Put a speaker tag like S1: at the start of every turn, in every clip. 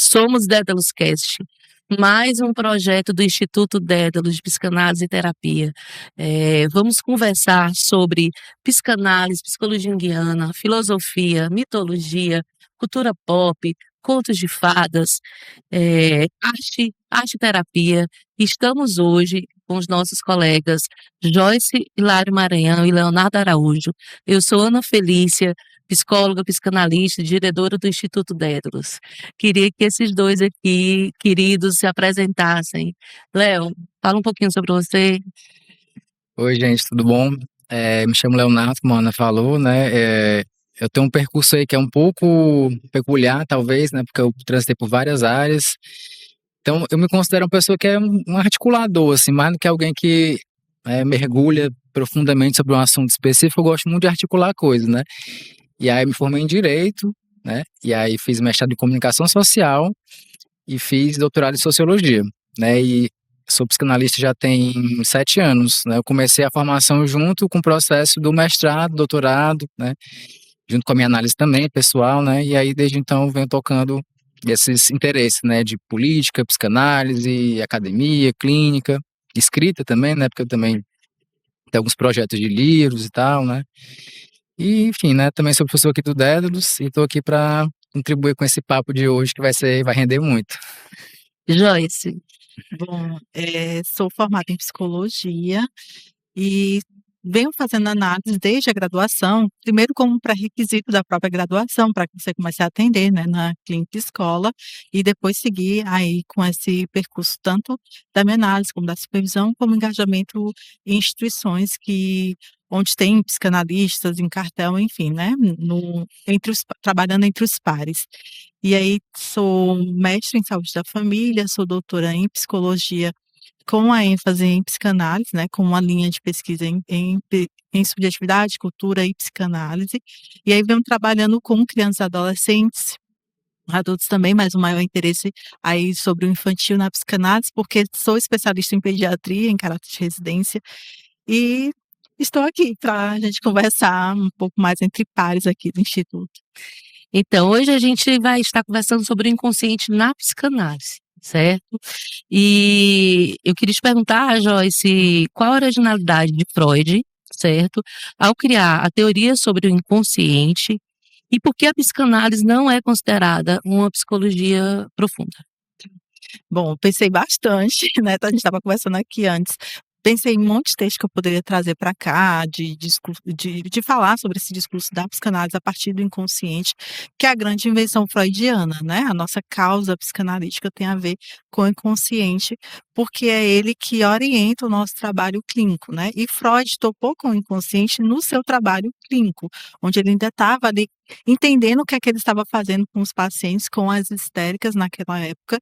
S1: Somos Dédalus Cast, mais um projeto do Instituto Dédalus de Psicanálise e Terapia. Vamos conversar sobre psicanálise, psicologia junguiana, filosofia, mitologia, cultura pop, contos de fadas, arte-terapia. Estamos hoje com os nossos colegas Joyce Hilário Maranhão e Leonardo Araújo. Eu sou Ana Felícia, psicóloga, psicanalista, diretora do Instituto Dédalus. Queria que esses dois aqui, queridos, se apresentassem. Léo, fala um pouquinho sobre você.
S2: Oi, gente, tudo bom? Me chamo Leonardo, como a Ana falou, né? Eu tenho um percurso aí que é um pouco peculiar, talvez, né? Porque eu transitei por várias áreas. Então, eu me considero uma pessoa que é um articulador, assim, mais do que alguém que mergulha profundamente sobre um assunto específico. Eu gosto muito de articular coisas, né? E aí, me formei em Direito, né? E aí, fiz mestrado em Comunicação Social e fiz doutorado em Sociologia, né? E sou psicanalista já tem 7 anos, né? Eu comecei a formação junto com o processo do mestrado, doutorado, né? Junto com a minha análise também, pessoal, né? E aí, desde então, eu venho tocando esses interesses, né? De política, psicanálise, academia, clínica, escrita também, né? Porque eu também tenho alguns projetos de livros e tal, né? E, enfim, né? Também sou professor aqui do Dédalus e estou aqui para contribuir com esse papo de hoje que vai render muito.
S1: Joyce.
S3: Bom, sou formada em psicologia e venho fazendo análise desde a graduação, primeiro como pré-requisito da própria graduação, para que você comece a atender, né, na clínica escola, e depois seguir aí com esse percurso tanto da minha análise como da supervisão, como engajamento em instituições onde tem psicanalistas em cartel, enfim, né, trabalhando entre os pares. E aí sou mestre em saúde da família, sou doutora em psicologia com a ênfase em psicanálise, né, com uma linha de pesquisa em subjetividade, cultura e psicanálise. E aí venho trabalhando com crianças e adolescentes, adultos também, mas o maior interesse aí sobre o infantil na psicanálise, porque sou especialista em pediatria, em caráter de residência, e estou aqui para a gente conversar um pouco mais entre pares aqui do Instituto.
S1: Então, hoje a gente vai estar conversando sobre o inconsciente na psicanálise, certo? E eu queria te perguntar, Joyce, qual a originalidade de Freud, certo? Ao criar a teoria sobre o inconsciente e por que a psicanálise não é considerada uma psicologia profunda?
S3: Bom, pensei bastante, né? A gente estava conversando aqui antes. Pensei em um monte de texto que eu poderia trazer para cá, de falar sobre esse discurso da psicanálise a partir do inconsciente, que é a grande invenção freudiana, né? A nossa causa psicanalítica tem a ver com o inconsciente, porque é ele que orienta o nosso trabalho clínico, né? E Freud topou com o inconsciente no seu trabalho clínico, onde ele ainda estava ali entendendo o que é que ele estava fazendo com os pacientes, com as histéricas naquela época,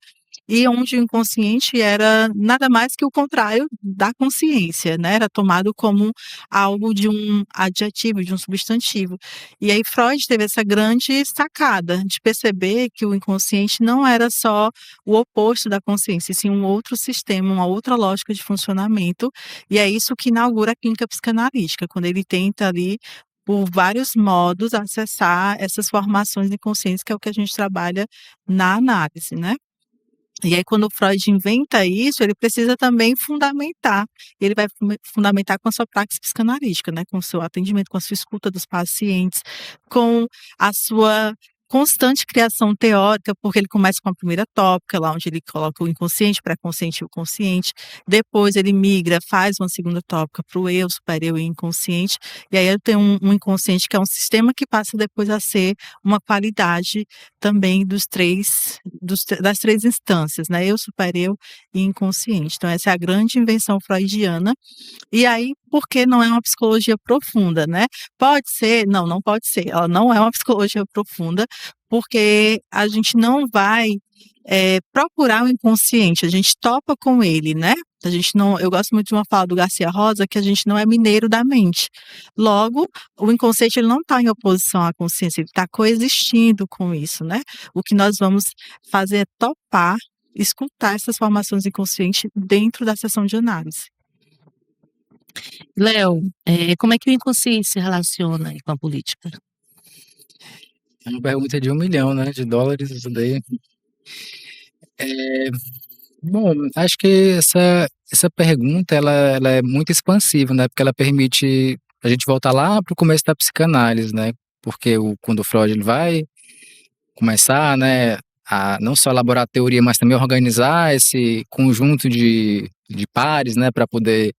S3: e onde o inconsciente era nada mais que o contrário da consciência, né? Era tomado como algo de um adjetivo, de um substantivo. E aí Freud teve essa grande sacada de perceber que o inconsciente não era só o oposto da consciência, e sim um outro sistema, uma outra lógica de funcionamento. E é isso que inaugura a clínica psicanalítica, quando ele tenta ali por vários modos acessar essas formações inconscientes, que é o que a gente trabalha na análise, né? E aí, quando o Freud inventa isso, ele precisa também fundamentar. Ele vai fundamentar com a sua prática psicanalítica, né? Com o seu atendimento, com a sua escuta dos pacientes, com a sua constante criação teórica, porque ele começa com a primeira tópica, lá onde ele coloca o inconsciente, pré-consciente e o consciente. Depois ele migra, faz uma segunda tópica para o eu, super-eu e inconsciente. E aí eu tenho um inconsciente que é um sistema que passa depois a ser uma qualidade também das três instâncias, né? Eu, super-eu e inconsciente. Então, essa é a grande invenção freudiana. E aí, por que não é uma psicologia profunda, né? Pode ser? Não, não pode ser. Ela não é uma psicologia profunda, porque a gente não vai procurar o inconsciente, a gente topa com ele, né? A gente não, eu gosto muito de uma fala do Garcia Rosa, que a gente não é mineiro da mente. Logo, o inconsciente ele não está em oposição à consciência, ele está coexistindo com isso, né? O que nós vamos fazer é topar, escutar essas formações inconscientes dentro da sessão de análise.
S1: Léo, como é que o inconsciente se relaciona aí com a política?
S2: É uma pergunta de 1 milhão, né, de dólares, isso daí. Bom, acho que essa pergunta ela é muito expansiva, né? Porque ela permite a gente voltar lá para o começo da psicanálise, né? Porque quando o Freud ele vai começar, né, a não só elaborar a teoria, mas também organizar esse conjunto de pares, né, para poder,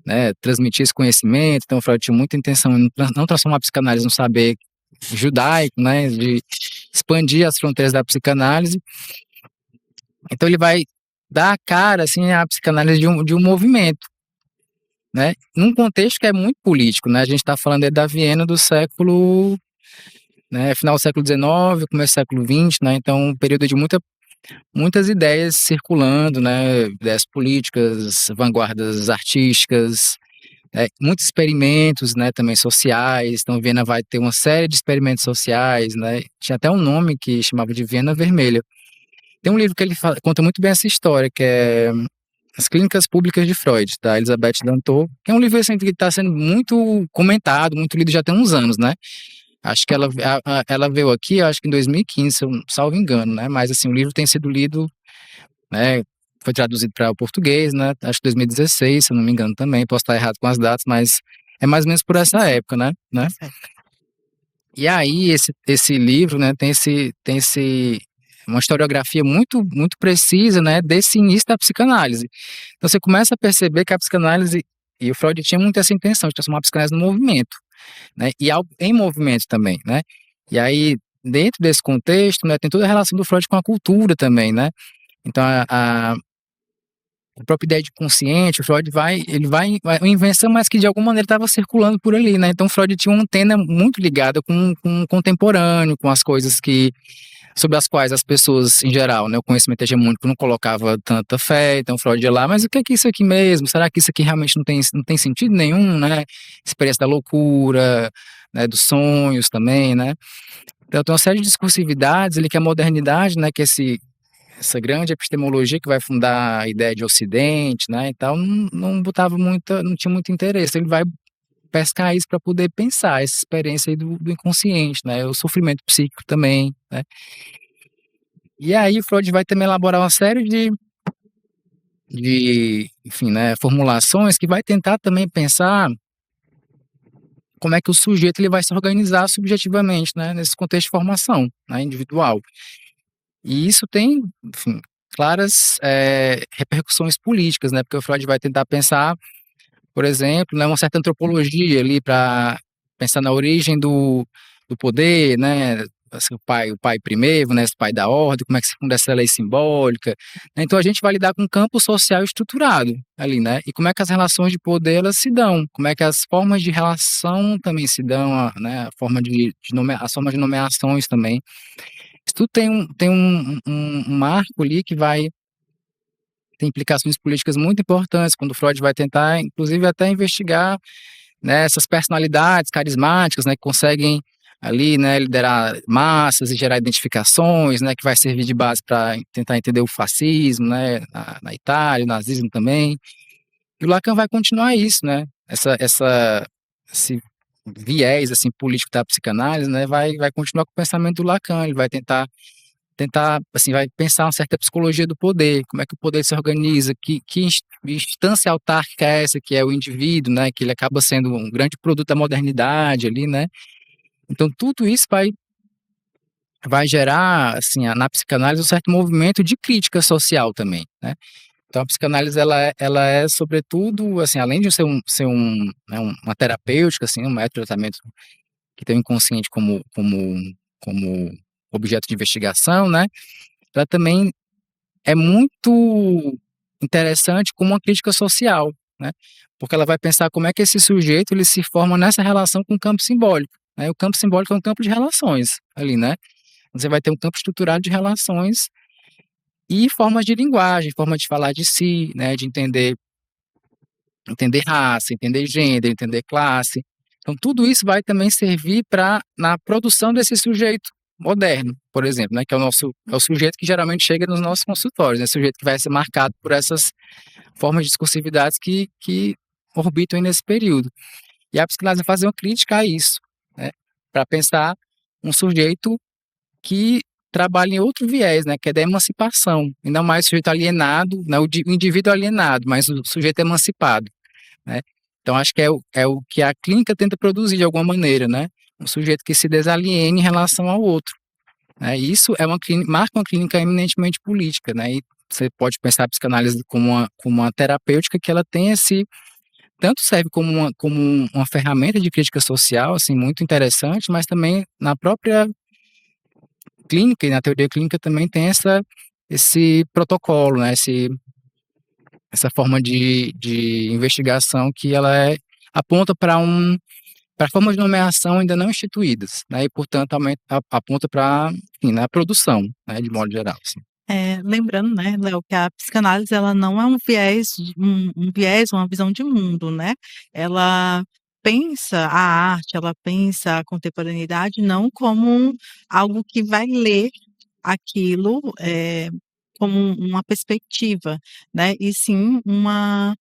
S2: né, transmitir esse conhecimento. Então, o Freud tinha muita intenção em não transformar a psicanálise num saber judaico, né, de expandir as fronteiras da psicanálise. Então, ele vai dar a cara, assim, à psicanálise de um movimento, né, num contexto que é muito político, né, a gente está falando aí da Viena do século, né, final do século XIX, começo do século XX, né, então um período de muitas ideias circulando, né, ideias políticas, vanguardas artísticas, muitos experimentos, né, também sociais. Então, Viena vai ter uma série de experimentos sociais, né, tinha até um nome que chamava de Viena Vermelha. Tem um livro que ele conta muito bem essa história, que é As Clínicas Públicas de Freud, da Elizabeth Danto, que é um livro assim, que está sendo muito comentado, muito lido já tem uns anos, né. Acho que ela veio aqui, acho que em 2015, se eu salvo engano, né, mas assim, o livro tem sido lido, né, foi traduzido para o português, né, acho que 2016, se eu não me engano também, posso estar errado com as datas, mas é mais ou menos por
S3: Sim,
S2: essa
S3: sim.
S2: época, né.
S3: Certo.
S2: E aí esse livro, né, tem uma historiografia muito precisa, né, desse início da psicanálise. Então você começa a perceber que a psicanálise, e o Freud tinha muito essa intenção de transformar a psicanálise no movimento, né, e algo em movimento também, né. E aí, dentro desse contexto, né, tem toda a relação do Freud com a cultura também, né. Então a própria ideia de consciente, o Freud vai uma invenção, mas que de alguma maneira estava circulando por ali, né. Então Freud tinha uma antena muito ligada com o contemporâneo, com as coisas que sobre as quais as pessoas em geral, né, o conhecimento hegemônico não colocava tanta fé. Então Freud ia lá: "Mas o que é isso aqui mesmo? Será que isso aqui realmente não tem sentido nenhum?", né. Experiência da loucura, né, dos sonhos também, né. Então tem uma série de discursividades ali que a modernidade, né, que essa grande epistemologia que vai fundar a ideia de Ocidente, né, e tal, não botava muita, não tinha muito interesse. Ele vai pescar isso para poder pensar essa experiência aí do inconsciente, né, o sofrimento psíquico também, né. E aí Freud vai também elaborar uma série enfim, né, formulações que vai tentar também pensar como é que o sujeito ele vai se organizar subjetivamente, né, nesse contexto de formação, né, individual. E isso tem, enfim, claras, repercussões políticas, né, porque o Freud vai tentar pensar, por exemplo, né, uma certa antropologia ali para pensar na origem do poder, né, assim, o pai primeiro, né, esse pai da ordem, como é que se funda essa lei simbólica, né. Então a gente vai lidar com um campo social estruturado ali, né, e como é que as relações de poder elas se dão, como é que as formas de relação também se dão, né, a forma as formas de nomeações também. Isso tudo tem um marco ali que vai ter implicações políticas muito importantes, quando Freud vai tentar, inclusive, até investigar, né, essas personalidades carismáticas, né, que conseguem ali, né, liderar massas e gerar identificações, né, que vai servir de base para tentar entender o fascismo, né, na Itália, o nazismo também. E o Lacan vai continuar isso, né, esse viés, assim, político da psicanálise, né, vai continuar com o pensamento do Lacan. Ele vai tentar, assim, vai pensar uma certa psicologia do poder, como é que o poder se organiza, que instância autárquica é essa, que é o indivíduo, né, que ele acaba sendo um grande produto da modernidade ali, né. Então tudo isso vai gerar, assim, na psicanálise um certo movimento de crítica social também, né. Então a psicanálise ela é sobretudo, assim, além de ser né, uma terapêutica, assim, um método de tratamento que tem o inconsciente como objeto de investigação, né, ela também é muito interessante como uma crítica social, né, porque ela vai pensar como é que esse sujeito ele se forma nessa relação com o campo simbólico, né. O campo simbólico é um campo de relações ali, né. Você vai ter um campo estruturado de relações e formas de linguagem, forma de falar de si, né, de entender raça, entender gênero, entender classe. Então tudo isso vai também servir para na produção desse sujeito moderno, por exemplo, né, que é o sujeito que geralmente chega nos nossos consultórios, né, o sujeito que vai ser marcado por essas formas de discursividades que orbitam aí nesse período. E a psicanálise vai fazer uma crítica a isso, né, para pensar um sujeito que trabalha em outro viés, né, que é da emancipação, e não mais o sujeito alienado, não o indivíduo alienado, mas o sujeito emancipado, né? Então, acho que é o que a clínica tenta produzir de alguma maneira, né? Um sujeito que se desaliene em relação ao outro, né? E isso marca uma clínica eminentemente política, né? E você pode pensar a psicanálise como uma terapêutica que ela tem tanto serve como uma ferramenta de crítica social, assim, muito interessante, mas também na própria clínica e na teoria clínica também tem esse protocolo, né? Essa forma de investigação que aponta para formas de nomeação ainda não instituídas, né? E, portanto, aponta para, enfim, na produção, né? De modo geral, assim.
S3: Lembrando, né, Léo, que a psicanálise ela não é um viés, uma visão de mundo, né? Ela pensa a arte, ela pensa a contemporaneidade não como algo que vai ler aquilo como uma perspectiva, né? E sim uma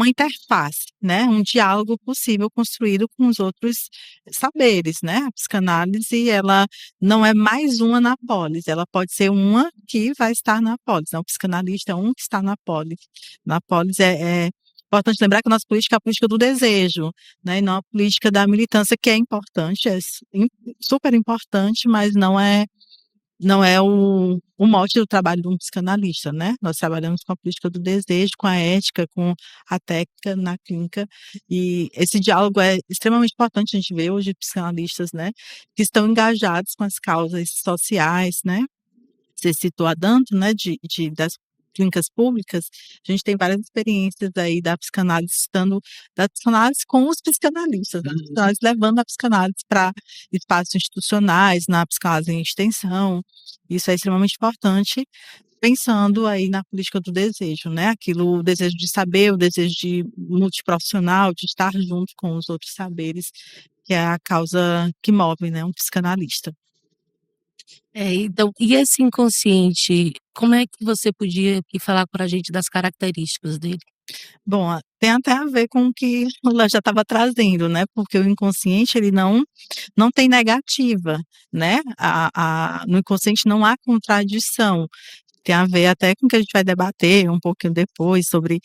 S3: interface, né? Um diálogo possível construído com os outros saberes, né? A psicanálise, ela não é mais uma na polis, ela pode ser uma que vai estar na polis, né? O psicanalista é um que está na polis. Na polis é importante lembrar que a nossa política é a política do desejo, né? E não a política da militância, que é importante, super importante, mas não é o mote do trabalho de um psicanalista, né? Nós trabalhamos com a política do desejo, com a ética, com a técnica na clínica, e esse diálogo é extremamente importante. A gente vê hoje psicanalistas, né, que estão engajados com as causas sociais, né? Você citou a Danto, né, das clínicas públicas, a gente tem várias experiências aí da psicanálise com os psicanalistas, da psicanálise levando a psicanálise para espaços institucionais, na psicanálise em extensão. Isso é extremamente importante, pensando aí na política do desejo, né? O desejo de saber, o desejo de multiprofissional, de estar junto com os outros saberes, que é a causa que move, né, um psicanalista.
S1: Então, e esse inconsciente, como é que você podia aqui falar para a gente das características dele?
S3: Bom, tem até a ver com o que o Léo já estava trazendo, né? Porque o inconsciente ele não tem negativa, né? No inconsciente não há contradição. Tem a ver até com o que a gente vai debater um pouquinho depois sobre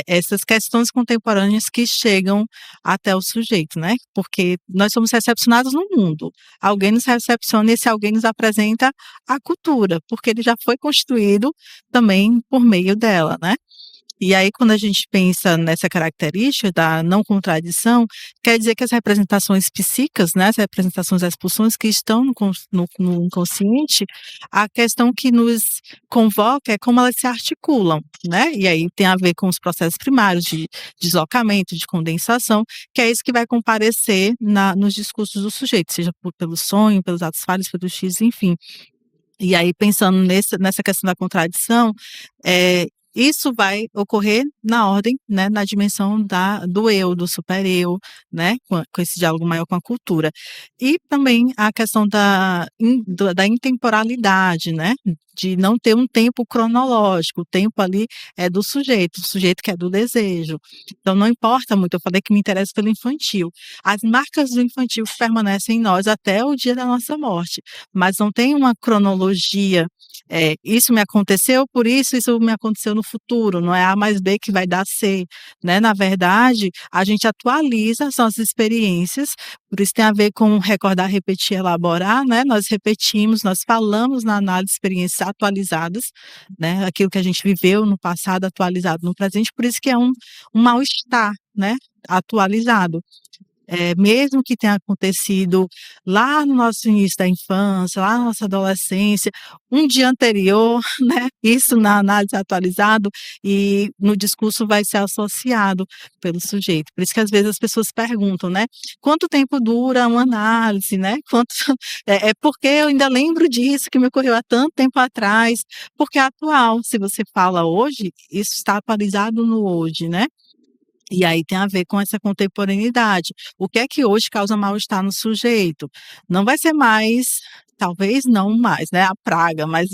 S3: essas questões contemporâneas que chegam até o sujeito, né? Porque nós somos recepcionados no mundo. Alguém nos recepciona e esse alguém nos apresenta a cultura, porque ele já foi constituído também por meio dela, né? E aí, quando a gente pensa nessa característica da não contradição, quer dizer que as representações psíquicas, né, as representações das pulsões que estão no inconsciente, a questão que nos convoca é como elas se articulam, né? E aí tem a ver com os processos primários de deslocamento, de condensação, que é isso que vai comparecer nos discursos do sujeito, seja pelo sonho, pelos atos falhos, pelo X, enfim. E aí, pensando nessa questão da contradição, isso vai ocorrer na ordem, né, na dimensão do eu, do super-eu, né, com esse diálogo maior com a cultura. E também a questão da intemporalidade, né, de não ter um tempo cronológico, o tempo ali é do sujeito, o sujeito que é do desejo. Então, não importa muito, eu falei que me interessa pelo infantil. As marcas do infantil permanecem em nós até o dia da nossa morte, mas não tem uma cronologia. Isso me aconteceu, por isso me aconteceu no futuro, não é A mais B que vai dar C, né? Na verdade, a gente atualiza as nossas experiências, por isso tem a ver com recordar, repetir, elaborar, né? Nós repetimos, nós falamos na análise de experiências atualizadas, né? Aquilo que a gente viveu no passado atualizado no presente, por isso que é um mal-estar, né? Atualizado. Mesmo que tenha acontecido lá no nosso início da infância, lá na nossa adolescência, um dia anterior, né? Isso na análise atualizado e no discurso vai ser associado pelo sujeito. Por isso que às vezes as pessoas perguntam, né? Quanto tempo dura uma análise, né? Porque eu ainda lembro disso que me ocorreu há tanto tempo atrás, porque é atual. Se você fala hoje, isso está atualizado no hoje, né? E aí tem a ver com essa contemporaneidade. O que é que hoje causa mal-estar no sujeito? Não vai ser mais, talvez não mais, né, a praga, mas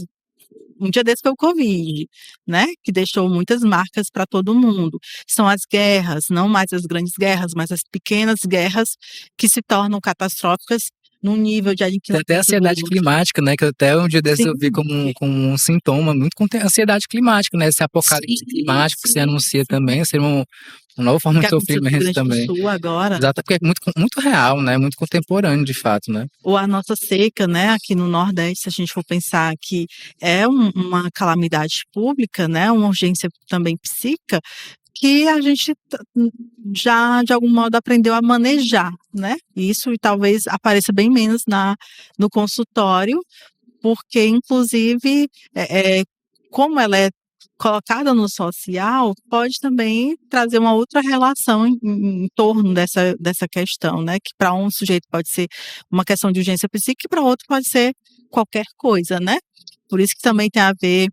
S3: um dia desse foi o Covid, né, que deixou muitas marcas para todo mundo. São as guerras, não mais as grandes guerras, mas as pequenas guerras que se tornam catastróficas num nível de
S2: Tem
S3: aniquilamento
S2: até a ansiedade
S3: do...
S2: climática, né? Que até um dia desses eu vi
S3: Sim,
S2: como um sintoma muito com ansiedade climática, né? Esse apocalipse climático que se anuncia também, ser uma nova forma
S3: que
S2: de
S3: aconteceu no Rio
S2: sofrimento
S3: Grande do
S2: também.
S3: Sul agora,
S2: Exato, porque é muito real, né? Muito contemporâneo, de fato, né?
S3: ou a nossa seca, né, aqui no Nordeste, se a gente for pensar que é uma calamidade pública, né, uma urgência também psíquica, que a gente já, de algum modo, aprendeu a manejar, né? Isso e talvez apareça bem menos no consultório, porque, inclusive, como ela é colocada no social, pode também trazer uma outra relação em torno dessa questão, né? Que para um sujeito pode ser uma questão de urgência psíquica, para outro pode ser qualquer coisa, né? Por isso que também tem a ver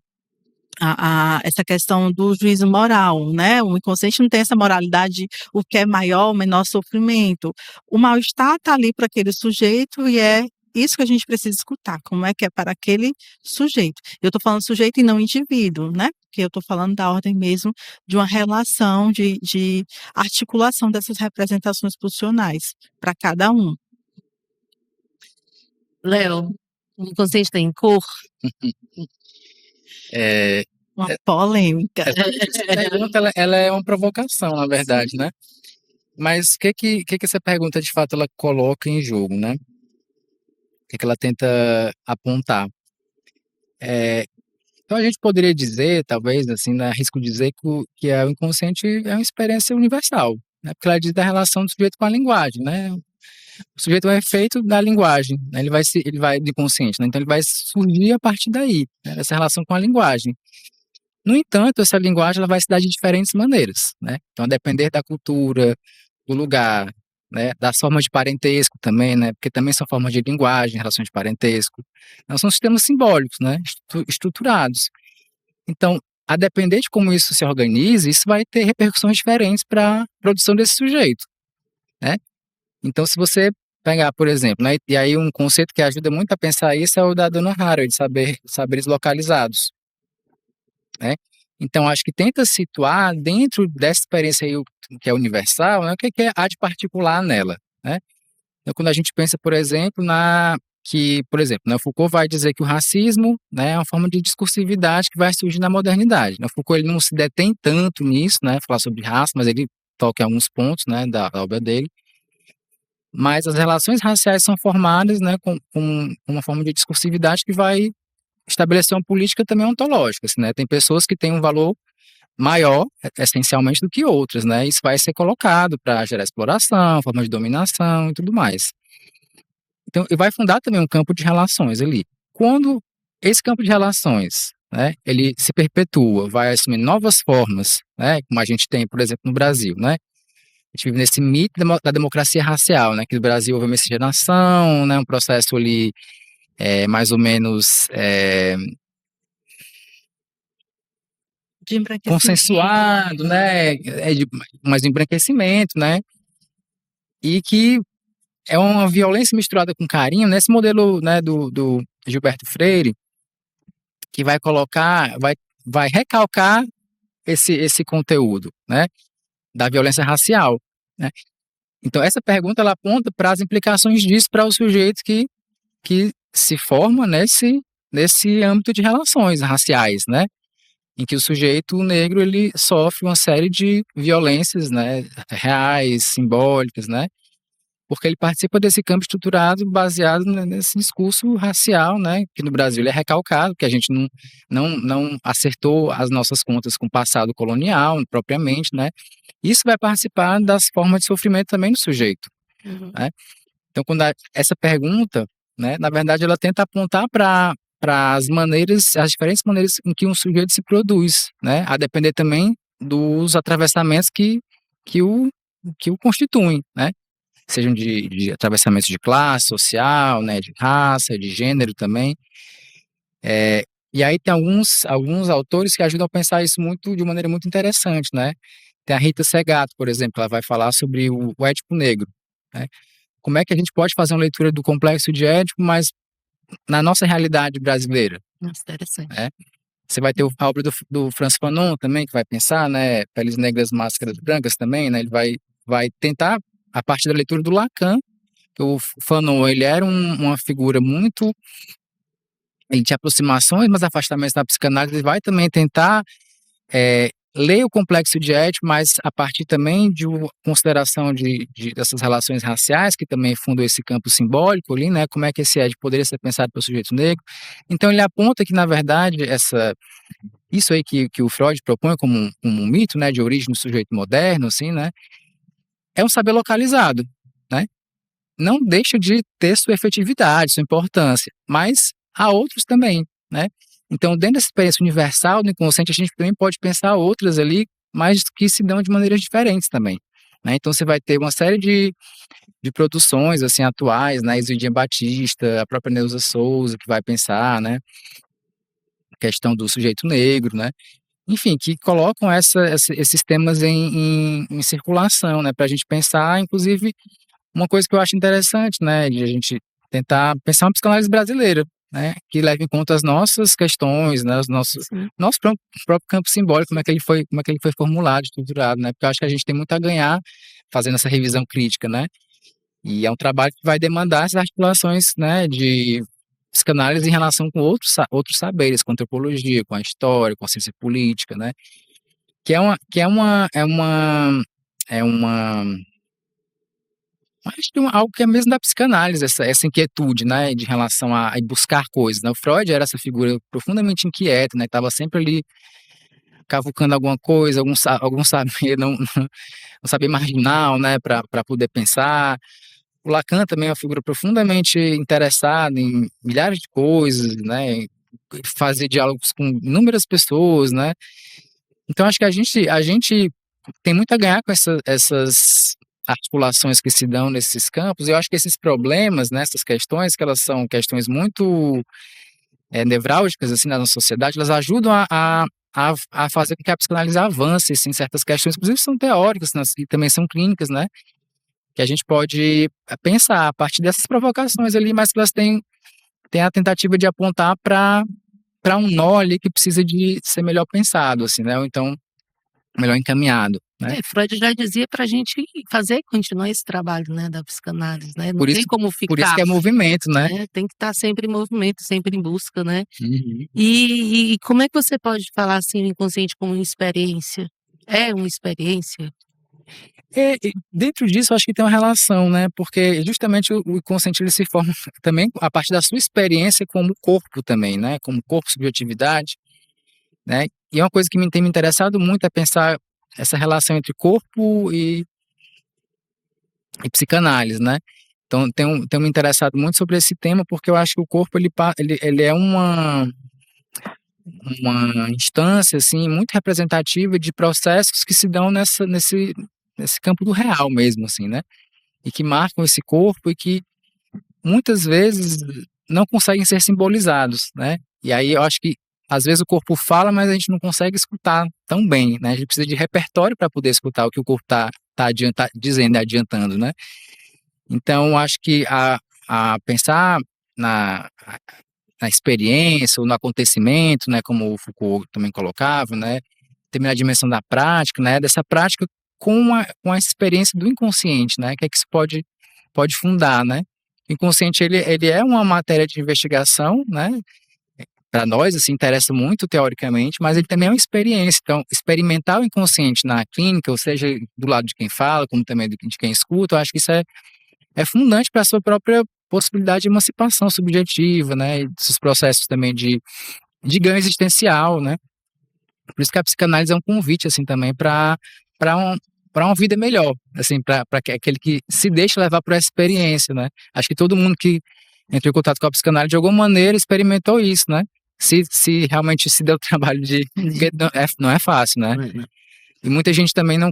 S3: essa questão do juízo moral, né? O inconsciente não tem essa moralidade, o que é maior, o menor sofrimento. O mal-estar está ali para aquele sujeito e é isso que a gente precisa escutar, como é que é para aquele sujeito. Eu estou falando sujeito e não indivíduo, né? Porque eu estou falando da ordem mesmo de uma relação, de articulação dessas representações pulsionais para cada um.
S1: Léo, o inconsciente tem cor?
S2: É,
S3: Uma polêmica.
S2: essa pergunta, ela é uma provocação, na verdade, né? Mas o que essa pergunta, de fato, ela coloca em jogo, né? O que ela tenta apontar? É, então a gente poderia dizer, talvez, assim, né, arrisco dizer que o inconsciente é uma experiência universal, né? Porque ela diz da relação do sujeito com a linguagem, né? O sujeito é um efeito da linguagem, né? Ele vai do inconsciente, né? Então ele vai surgir a partir daí, né? Dessa relação com a linguagem. No entanto, essa linguagem ela vai se dar de diferentes maneiras, né? Então, a depender da cultura, do lugar, né? Das formas de parentesco também, né? Porque também são formas de linguagem, relações de parentesco. Então, são sistemas simbólicos, né? Estruturados. Então, a depender de como isso se organize, isso vai ter repercussões diferentes para a produção desse sujeito, né? Então, se você pegar, por exemplo, né? E aí um conceito que ajuda muito a pensar isso é o da Donna Haraway, de saberes localizados, né? Então, acho que tenta situar dentro dessa experiência aí, que é universal, né, o que há de particular nela, né? Então, quando a gente pensa, por exemplo, por exemplo, né, Foucault vai dizer que o racismo, né, é uma forma de discursividade que vai surgir na modernidade. Né? Foucault ele não se detém tanto nisso, né, falar sobre raça, mas ele toca em alguns pontos, né, da obra dele. Mas as relações raciais são formadas, né, com uma forma de discursividade que vai estabelecer uma política também ontológica, assim, né? Tem pessoas que têm um valor maior, essencialmente, do que outras, né? Isso vai ser colocado para gerar exploração, forma de dominação e tudo mais. Então, e vai fundar também um campo de relações ali. Quando esse campo de relações, né, ele se perpetua, vai assumir novas formas, né, como a gente tem, por exemplo, no Brasil, né? A gente vive nesse mito da democracia racial, né? Que no Brasil houve uma miscigenação, né? Um processo ali mais ou menos
S3: De embranquecimento.
S2: consensuado, né? Mais embranquecimento, né? E que é uma violência misturada com carinho, nesse modelo, né, do Gilberto Freire, que vai colocar, vai recalcar esse conteúdo, né? Da violência racial, né? Então, essa pergunta ela aponta para as implicações disso para o sujeito que se forma nesse âmbito de relações raciais, né? Em que o sujeito negro ele sofre uma série de violências, né, reais, simbólicas, né? Porque ele participa desse campo estruturado baseado nesse discurso racial, né? Que no Brasil ele é recalcado, que a gente não acertou as nossas contas com o passado colonial, propriamente, né? Isso vai participar das formas de sofrimento também do sujeito, né? Então, essa pergunta, né, na verdade, ela tenta apontar para as diferentes maneiras em que um sujeito se produz, né? A depender também dos atravessamentos que o constituem, né? Sejam de atravessamentos de classe social, né, de raça, de gênero também. E aí tem alguns autores que ajudam a pensar isso de maneira muito interessante, né? Tem a Rita Segato, por exemplo, ela vai falar sobre o Édipo negro, né? Como é que a gente pode fazer uma leitura do complexo de Édipo, mas na nossa realidade brasileira?
S1: Nossa, interessante.
S2: Né? Você vai ter a obra do Franz Fanon também, que vai pensar, né? Peles Negras, Máscaras Brancas também, né? Ele vai tentar, a partir da leitura do Lacan, O Fanon, ele era uma figura muito. Ele tinha aproximações, mas afastamentos na psicanálise. Ele vai também tentar ler o complexo de Édipo, mas a partir também de uma consideração dessas relações raciais, que também fundam esse campo simbólico ali, né? Como é que esse Édipo poderia ser pensado pelo sujeito negro. Então, ele aponta que, na verdade, isso aí que o Freud propõe como um mito, né, de origem do sujeito moderno, assim, né? É um saber localizado, né? Não deixa de ter sua efetividade, sua importância, mas há outros também, né? Então, dentro dessa experiência universal do inconsciente, a gente também pode pensar outras ali, mas que se dão de maneiras diferentes também, né? Então, você vai ter uma série de produções, assim, atuais, né? Isidinha Batista, a própria Neuza Souza, que vai pensar, né? A questão do sujeito negro, né? Enfim, que colocam esses temas em circulação, né? Para a gente pensar, inclusive, uma coisa que eu acho interessante, né, de a gente tentar pensar uma psicanálise brasileira, né, que leve em conta as nossas questões, né, nosso próprio campo simbólico, como é que ele foi formulado, estruturado, né, porque eu acho que a gente tem muito a ganhar fazendo essa revisão crítica, né, e é um trabalho que vai demandar essas articulações, né, de psicanálise em relação com outros saberes, com a antropologia, com a história, com a ciência política, né, é uma acho que algo que é mesmo da psicanálise, essa inquietude, né, de relação a buscar coisas, né? O Freud era essa figura profundamente inquieta, né, estava sempre ali cavucando alguma coisa, algum saber, não saber marginal, né, para poder pensar. O Lacan também é uma figura profundamente interessada em milhares de coisas, né, fazer diálogos com inúmeras pessoas, né. Então acho que a gente tem muito a ganhar com essas articulações que se dão nesses campos. Eu acho que esses problemas, né, essas questões, que elas são questões muito nevrálgicas assim, na nossa sociedade, elas ajudam a fazer com que a psicanálise avance assim, em certas questões, inclusive são teóricas e também são clínicas, né, que a gente pode pensar a partir dessas provocações ali, mas que elas têm a tentativa de apontar para um nó ali que precisa de ser melhor pensado, assim, né, ou então melhor encaminhado, né.
S1: Freud já dizia para a gente continuar esse trabalho, né, da psicanálise, né, não
S2: Por isso
S1: tem como
S2: por isso
S1: ficar,
S2: que é movimento, né.
S1: né, tem que estar sempre em movimento, sempre em busca, né.
S2: Uhum.
S1: E como é que você pode falar, assim, o inconsciente como uma experiência? É uma experiência?
S2: E dentro disso eu acho que tem uma relação, né, porque justamente o inconsciente ele se forma também a partir da sua experiência como corpo também, né, como corpo, subjetividade, né, e é uma coisa que tem me interessado muito é pensar essa relação entre corpo e psicanálise, né. Então tenho me interessado muito sobre esse tema, porque eu acho que o corpo ele é uma instância, assim, muito representativa de processos que se dão nesse campo do real mesmo, assim, né, e que marcam esse corpo e que muitas vezes não conseguem ser simbolizados, né. E aí eu acho que, às vezes, o corpo fala, mas a gente não consegue escutar tão bem, né, a gente precisa de repertório para poder escutar o que o corpo tá dizendo e adiantando, né. Então acho que a pensar na na experiência ou no acontecimento, né, como o Foucault também colocava, né, também a dimensão da prática, né, dessa prática com a experiência do inconsciente, né, que é que isso pode fundar, né. O inconsciente ele é uma matéria de investigação, né, para nós, assim, interessa muito teoricamente, mas ele também é uma experiência. Então, experimentar o inconsciente na clínica, ou seja, do lado de quem fala, como também de quem escuta, eu acho que isso é fundante para a sua própria possibilidade de emancipação subjetiva, né, e esses processos também de ganho existencial, né. Por isso que a psicanálise é um convite, assim, também para uma vida melhor, assim, para aquele que se deixa levar por essa experiência, né. Acho que todo mundo que entrou em contato com a psicanálise, de alguma maneira, experimentou isso, né. Se realmente se deu o trabalho de porque não é fácil, né. E muita gente também não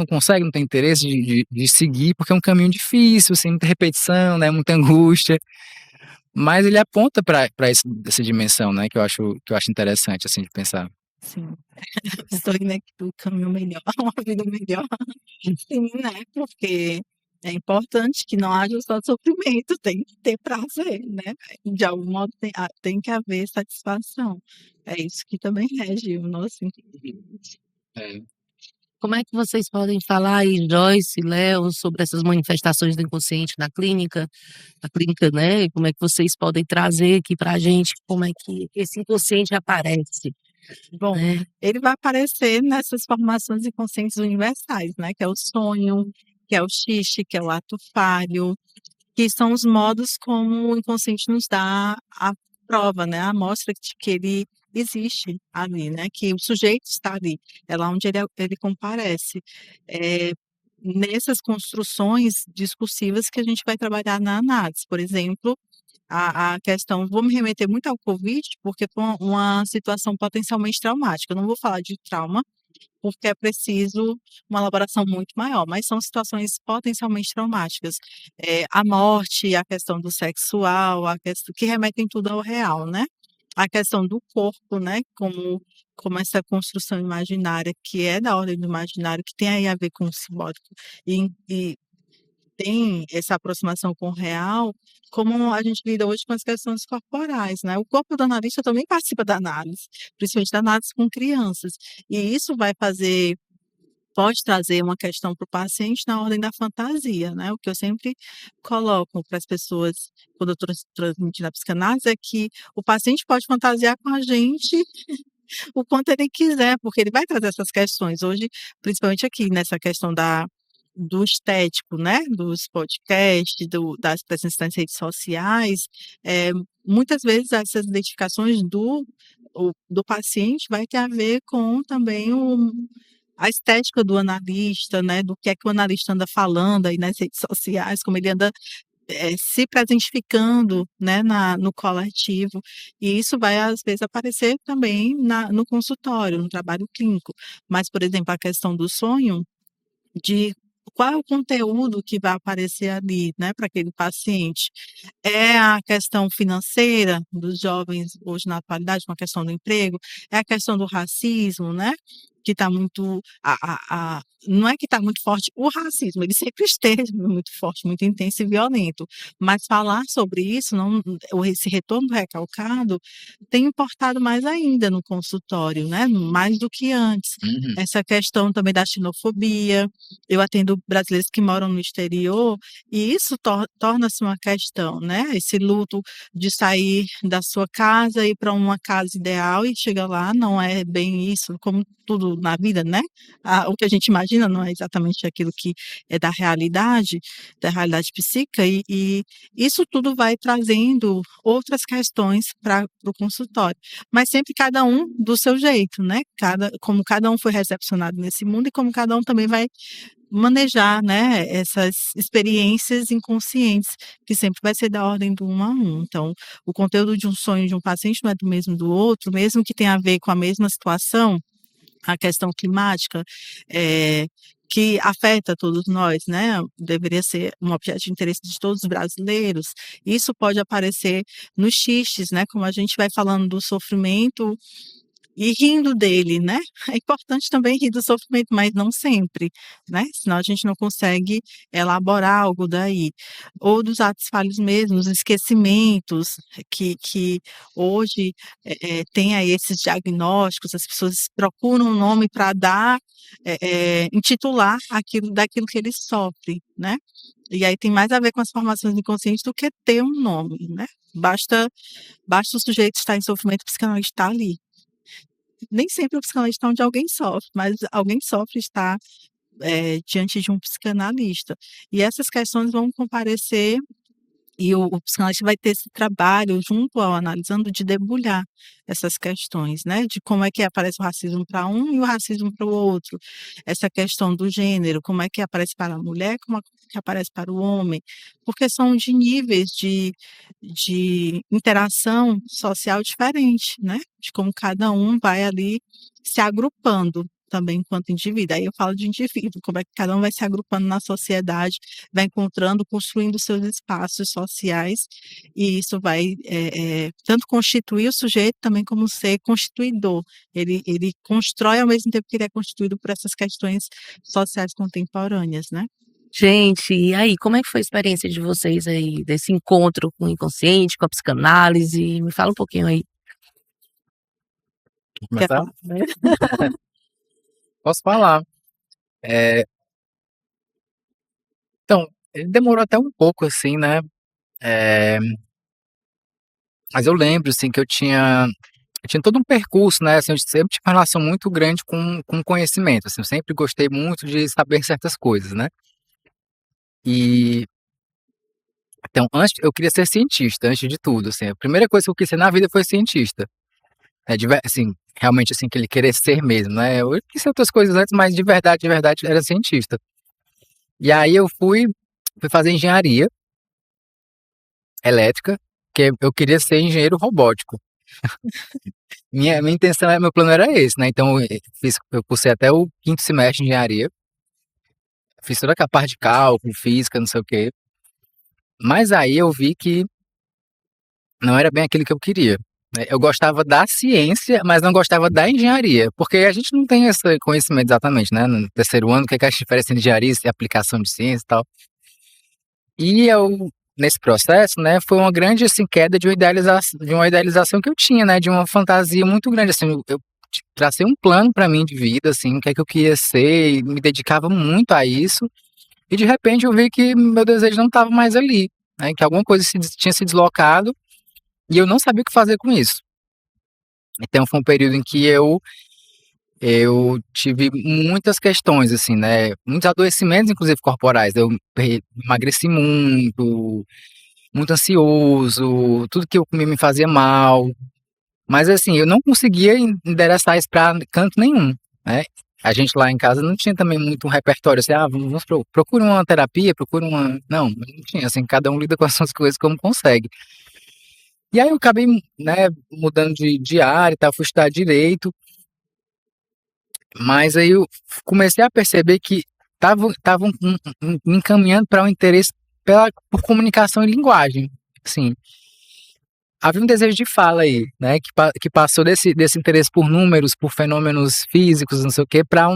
S2: consegue, não tem interesse de seguir, porque é um caminho difícil, assim, muita repetição, né, muita angústia, mas ele aponta para essa dimensão, né, que eu acho interessante, assim, de pensar.
S3: Sim. Estou indo aqui para o caminho melhor, uma vida melhor. Sim, né, porque é importante que não haja só sofrimento, tem que ter prazer, né, de algum modo tem que haver satisfação. É isso que também rege o nosso entendimento.
S2: É.
S1: como é que vocês podem falar aí, Joyce, Léo, sobre essas manifestações do inconsciente na clínica, né? Como é que vocês podem trazer aqui pra gente como é que esse inconsciente aparece,
S3: Bom,
S1: né?
S3: ele vai aparecer nessas formações inconscientes universais, né? Que é o sonho, que é o xixi, que é o ato falho, que são os modos como o inconsciente nos dá a prova, né? A amostra de que ele existe ali, né? Que o sujeito está ali, é lá onde ele comparece. É, nessas construções discursivas que a gente vai trabalhar na análise, por exemplo, a questão, vou me remeter muito ao Covid, porque foi uma situação potencialmente traumática. Eu não vou falar de trauma, porque é preciso uma elaboração muito maior, mas são situações potencialmente traumáticas. A morte, a questão do sexual, a questão que remetem tudo ao real, né? A questão do corpo, né? Como essa construção imaginária, que é da ordem do imaginário, que tem aí a ver com o simbólico, e tem essa aproximação com o real, como a gente lida hoje com as questões corporais, né? O corpo do analista também participa da análise, principalmente da análise com crianças. E isso pode trazer uma questão para o paciente na ordem da fantasia, né? O que eu sempre coloco para as pessoas, quando eu estou transmitindo a psicanálise, é que o paciente pode fantasiar com a gente o quanto ele quiser, porque ele vai trazer essas questões. Hoje, principalmente aqui nessa questão do estético, né, dos podcasts, das presenças nas redes sociais, muitas vezes essas identificações do paciente vai ter a ver com também a estética do analista, né, do que é que o analista anda falando aí nas redes sociais, como ele anda se presentificando, né, no coletivo, e isso vai às vezes aparecer também no consultório, no trabalho clínico. Mas, por exemplo, a questão do sonho, de qual é o conteúdo que vai aparecer ali, né, para aquele paciente. É a questão financeira dos jovens hoje na atualidade, com a questão do emprego, é a questão do racismo, né, que está muito não é que está muito forte o racismo, ele sempre esteve muito forte, muito intenso e violento, mas falar sobre isso, não, esse retorno recalcado, tem importado mais ainda no consultório, né, mais do que antes.
S2: Uhum.
S3: Essa questão também da xenofobia, eu atendo brasileiros que moram no exterior, e isso torna-se uma questão, né? Esse luto de sair da sua casa e ir para uma casa ideal e chegar lá, não é bem isso, como tudo na vida, né? O que a gente imagina não é exatamente aquilo que é da realidade psíquica, e isso tudo vai trazendo outras questões para o consultório, mas sempre cada um do seu jeito, né? Como cada um foi recepcionado nesse mundo e como cada um também vai manejar, né, essas experiências inconscientes, que sempre vai ser da ordem do 1 a 1. Então, o conteúdo de um sonho de um paciente não é do mesmo do outro, mesmo que tenha a ver com a mesma situação, a questão climática, que afeta todos nós, né, deveria ser um objeto de interesse de todos os brasileiros. Isso pode aparecer nos xistes, né, como a gente vai falando do sofrimento e rindo dele, né. É importante também rir do sofrimento, mas não sempre, né, senão a gente não consegue elaborar algo daí. Ou dos atos falhos mesmo, os esquecimentos que hoje, tem aí esses diagnósticos, as pessoas procuram um nome para dar, intitular daquilo que ele sofre, né. E aí tem mais a ver com as formações inconscientes do que ter um nome, né. Basta o sujeito estar em sofrimento, o psicanalista está ali. Nem sempre o psicanalista é onde alguém sofre, mas alguém sofre estar, diante de um psicanalista. E essas questões vão comparecer e o psicanalista vai ter esse trabalho junto ao analisando de debulhar essas questões, né, de como é que aparece o racismo para um e o racismo para o outro. Essa questão do gênero, como é que aparece para a mulher, como é que aparece para o homem, porque são de níveis de interação social diferente, né, de como cada um vai ali se agrupando também enquanto indivíduo. Aí eu falo de indivíduo, como é que cada um vai se agrupando na sociedade, vai encontrando, construindo seus espaços sociais, e isso vai, tanto constituir o sujeito também como ser constituidor. Ele constrói ao mesmo tempo que ele é constituído por essas questões sociais contemporâneas, né.
S1: Gente, e aí, como é que foi a experiência de vocês aí, desse encontro com o inconsciente, com a psicanálise? Me fala um pouquinho aí.
S2: Vou
S3: Quer
S2: começar?
S3: falar, né?
S2: Posso falar. É, então, ele demorou até um pouco, assim, né? É, mas eu lembro, assim, que eu tinha todo um percurso, né? Assim, eu sempre tive uma relação muito grande com conhecimento, assim, eu sempre gostei muito de saber certas coisas, né? E, então, antes, eu queria ser cientista, antes de tudo, assim, a primeira coisa que eu quis ser na vida foi cientista, né? Assim, realmente, assim, que ele querer ser mesmo, né? Eu quis ser outras coisas antes, mas de verdade, era cientista. E aí eu fui fazer engenharia elétrica, que eu queria ser engenheiro robótico. Minha intenção, meu plano era esse, né? Então eu cursei até o quinto semestre de engenharia, fiz toda a parte de cálculo, física, não sei o quê. Mas aí eu vi que não era bem aquilo que eu queria, né? Eu gostava da ciência, mas não gostava da engenharia, porque a gente não tem esse conhecimento exatamente, né? No terceiro ano, o que é a diferença entre engenharia e aplicação de ciência e tal. E eu, nesse processo, né, foi uma grande, assim, queda de uma idealização que eu tinha, né, de uma fantasia muito grande, assim, eu tracei um plano para mim de vida, assim, o que é que eu queria ser, e me dedicava muito a isso, e de repente eu vi que meu desejo não estava mais ali, né, que alguma coisa tinha se deslocado, e eu não sabia o que fazer com isso. Então foi um período em que eu tive muitas questões, assim, né, muitos adoecimentos, inclusive corporais, eu emagreci muito ansioso, tudo que eu comia me fazia mal. Mas assim, eu não conseguia endereçar isso para canto nenhum, né? A gente lá em casa não tinha também muito um repertório assim, procura uma terapia, procura uma. Não tinha, assim, cada um lida com as suas coisas como consegue. E aí eu acabei, né, mudando de área e tal, fui estudar direito, mas aí eu comecei a perceber que estavam me encaminhando para um interesse por comunicação e linguagem, assim. Havia um desejo de fala aí, né, que passou desse interesse por números, por fenômenos físicos, não sei o quê, para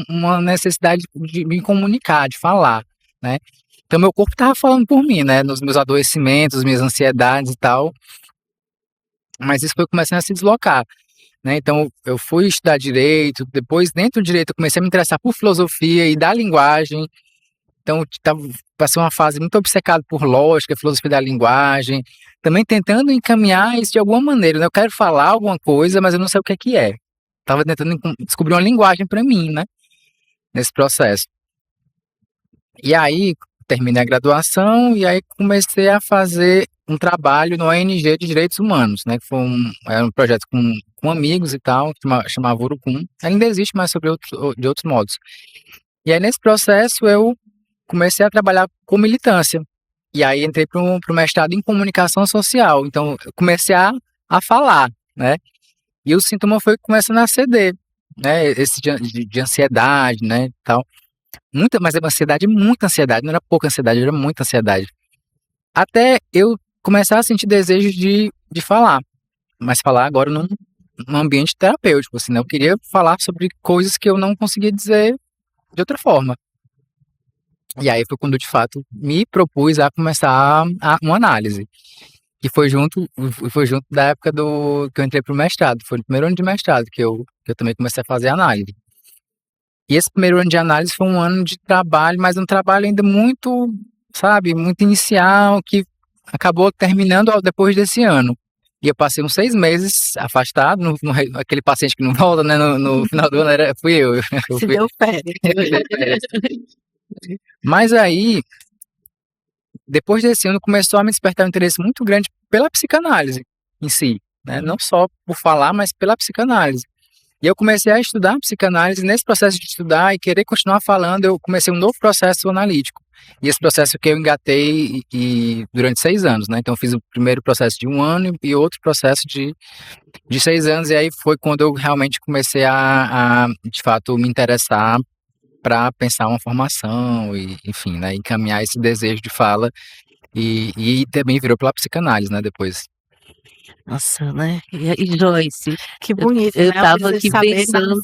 S2: uma necessidade de me comunicar, de falar, né. Então meu corpo estava falando por mim, né, nos meus adoecimentos, minhas ansiedades e tal, mas isso foi começando a se deslocar, né. Então eu fui estudar direito, depois dentro do direito eu comecei a me interessar por filosofia e da linguagem, então passei uma fase muito obcecado por lógica, filosofia da linguagem, também tentando encaminhar isso de alguma maneira, né? Eu quero falar alguma coisa, mas eu não sei o que é que é. Estava tentando descobrir uma linguagem para mim, né? Nesse processo. E aí terminei a graduação e aí comecei a fazer um trabalho no ONG de Direitos Humanos, né? Que era um projeto com amigos e tal, chamava Urucum. Ainda existe, mas de outros modos. E aí nesse processo eu comecei a trabalhar com militância. E aí entrei para o mestrado em comunicação social. Então, eu comecei a falar, né? E o sintoma foi começando a ceder, né? Esse de ansiedade, né? Tal. Mas é uma ansiedade, muita ansiedade. Não era pouca ansiedade, era muita ansiedade. Até eu começar a sentir desejo de falar. Mas falar agora num ambiente terapêutico, assim, né? Eu queria falar sobre coisas que eu não conseguia dizer de outra forma. E aí foi quando de fato me propus a começar uma análise, que foi junto da época que eu entrei pro mestrado, foi no primeiro ano de mestrado que eu também comecei a fazer análise. E esse primeiro ano de análise foi um ano de trabalho, mas um trabalho ainda muito, sabe, muito inicial, que acabou terminando depois desse ano. E eu passei uns 6 meses afastado, aquele paciente que não volta, né, no final do ano fui eu.
S3: Se deu férias.
S2: Mas aí, depois desse ano, começou a me despertar um interesse muito grande pela psicanálise em si, né? Não só por falar, mas pela psicanálise. E eu comecei a estudar psicanálise, e nesse processo de estudar e querer continuar falando, eu comecei um novo processo analítico. E esse processo que eu engatei durante 6 anos, né? Então eu fiz o primeiro processo de 1 ano e outro processo de 6 anos, e aí foi quando eu realmente comecei de fato, me interessar para pensar uma formação e, enfim, né, encaminhar esse desejo de fala e também virou pela psicanálise, né, depois.
S1: Nossa, né? E Joyce,
S3: Que bonito,
S1: eu
S3: né?
S1: tava aqui pensando,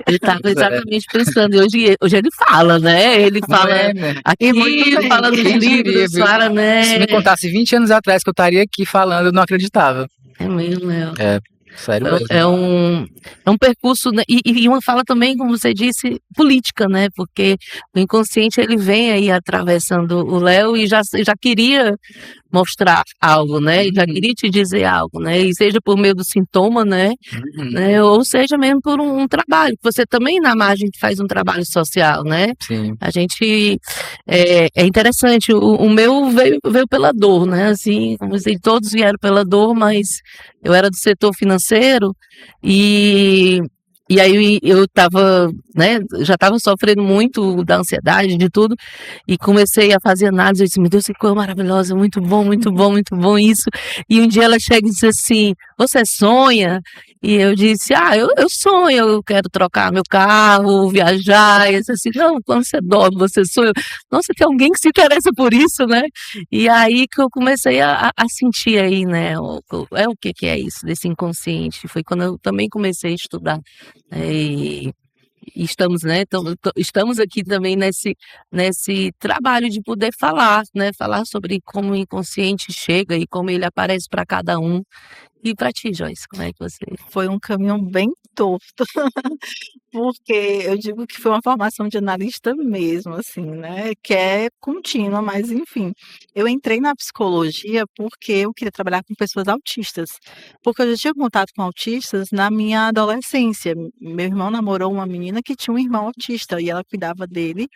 S1: eu tava exatamente pensando, e hoje ele fala, né? Ele fala
S2: né?
S1: aqui,
S3: muito bem.
S1: fala nos
S2: Quem diria,
S1: livros,
S2: viu?
S1: fala,
S2: Se me
S1: né?
S2: contasse 20 anos atrás que eu estaria aqui falando, eu não acreditava.
S1: É mesmo,
S2: É. Sério
S1: É
S2: mesmo.
S1: um, é um percurso, né, e uma fala também, como você disse, política, né? Porque o inconsciente ele vem aí atravessando o Léo e já queria mostrar algo, né? E já queria te dizer algo, né? E seja por meio do sintoma, né?
S2: Uhum.
S1: Né? Ou seja mesmo por um trabalho. Você também na margem faz um trabalho social, né?
S2: Sim.
S1: A gente é interessante. O meu veio pela dor, né? Assim, como assim, todos vieram pela dor, mas eu era do setor financeiro e e aí eu estava, né, já estava sofrendo muito da ansiedade, de tudo, e comecei a fazer análise, eu disse, meu Deus, que coisa maravilhosa, muito bom, muito bom, muito bom isso. E um dia ela chega e diz assim, você sonha? E eu disse, eu sonho, eu quero trocar meu carro, viajar. E eu disse assim, não, quando você dorme, você sonha. Nossa, tem alguém que se interessa por isso, né? E aí que eu comecei a sentir aí, né, o que é isso, desse inconsciente. Foi quando eu também comecei a estudar. E estamos, né, estamos aqui também nesse trabalho de poder falar, né, falar sobre como o inconsciente chega e como ele aparece para cada um. E para ti, Joyce, como é que você...
S3: Foi um caminho bem torto, porque eu digo que foi uma formação de analista mesmo, assim, né, que é contínua, mas enfim. Eu entrei na psicologia porque eu queria trabalhar com pessoas autistas, porque eu já tinha contato com autistas na minha adolescência. Meu irmão namorou uma menina que tinha um irmão autista e ela cuidava dele,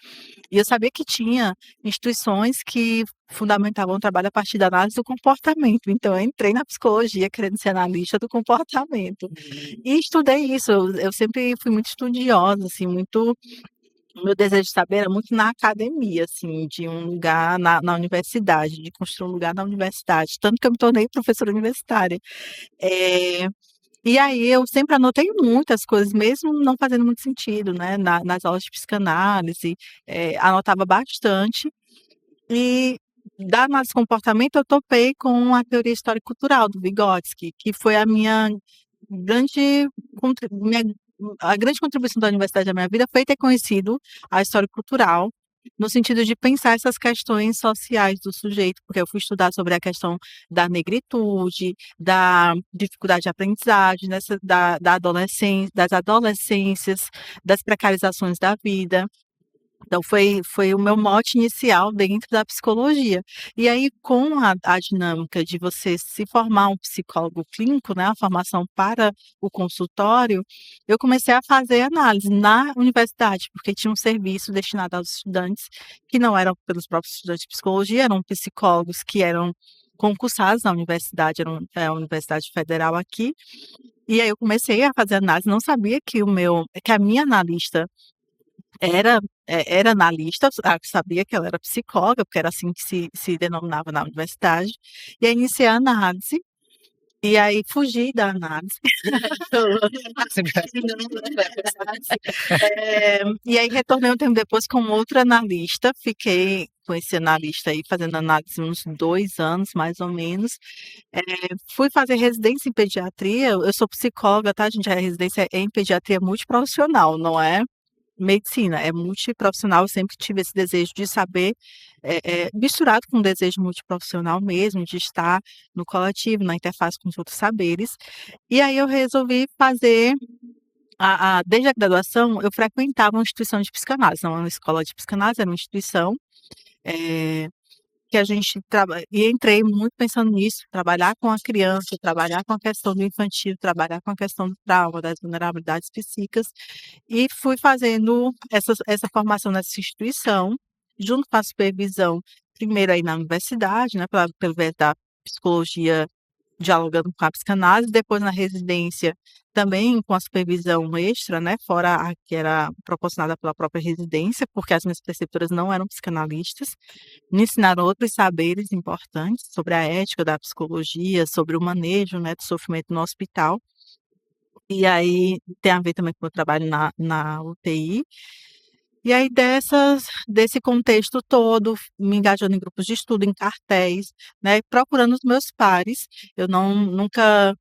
S3: e eu sabia que tinha instituições que fundamentavam o trabalho a partir da análise do comportamento. Então, eu entrei na psicologia querendo ser analista do comportamento. E estudei isso. Eu sempre fui muito estudiosa, assim, muito. O meu desejo de saber era muito na academia, assim, de um lugar na universidade, de construir um lugar na universidade. Tanto que eu me tornei professora universitária. Eh, e aí eu sempre anotei muitas coisas, mesmo não fazendo muito sentido, né, nas aulas de psicanálise, anotava bastante. E da análise de comportamento eu topei com a teoria histórico-cultural do Vygotsky, que foi a minha grande minha a grande contribuição da universidade na minha vida foi ter conhecido a história cultural, no sentido de pensar essas questões sociais do sujeito, porque eu fui estudar sobre a questão da negritude, da dificuldade de aprendizagem, das adolescências, das precarizações da vida. Então foi o meu mote inicial dentro da psicologia. E aí com a dinâmica de você se formar um psicólogo clínico, né, a formação para o consultório, eu comecei a fazer análise na universidade, porque tinha um serviço destinado aos estudantes que não eram pelos próprios estudantes de psicologia, eram psicólogos que eram concursados na universidade, é a universidade federal aqui. E aí eu comecei a fazer análise, não sabia que a minha analista era analista, sabia que ela era psicóloga, porque era assim que se denominava na universidade, e aí iniciei a análise, e aí fugi da análise. E aí retornei um tempo depois com outro analista, fiquei com esse analista aí fazendo análise uns 2 anos, mais ou menos. Fui fazer residência em pediatria, eu sou psicóloga, tá gente, a residência é em pediatria multiprofissional, não é medicina, é multiprofissional, eu sempre tive esse desejo de saber, misturado com um desejo multiprofissional mesmo, de estar no coletivo, na interface com os outros saberes. E aí eu resolvi fazer desde a graduação, eu frequentava uma instituição de psicanálise, não era uma escola de psicanálise, era uma instituição, eh, que a gente e entrei muito pensando nisso, trabalhar com a criança, trabalhar com a questão do infantil, trabalhar com a questão do trauma, das vulnerabilidades psíquicas, e fui fazendo essa formação nessa instituição, junto com a supervisão, primeiro aí na universidade, né, pelo viés da psicologia dialogando com a psicanálise, depois na residência também com a supervisão extra, né, fora a que era proporcionada pela própria residência, porque as minhas preceptoras não eram psicanalistas, me ensinaram outros saberes importantes sobre a ética da psicologia, sobre o manejo, né, do sofrimento no hospital. E aí tem a ver também com o meu trabalho na UTI. E aí desse contexto todo, me engajando em grupos de estudo, em cartéis, né, procurando os meus pares. Eu nunca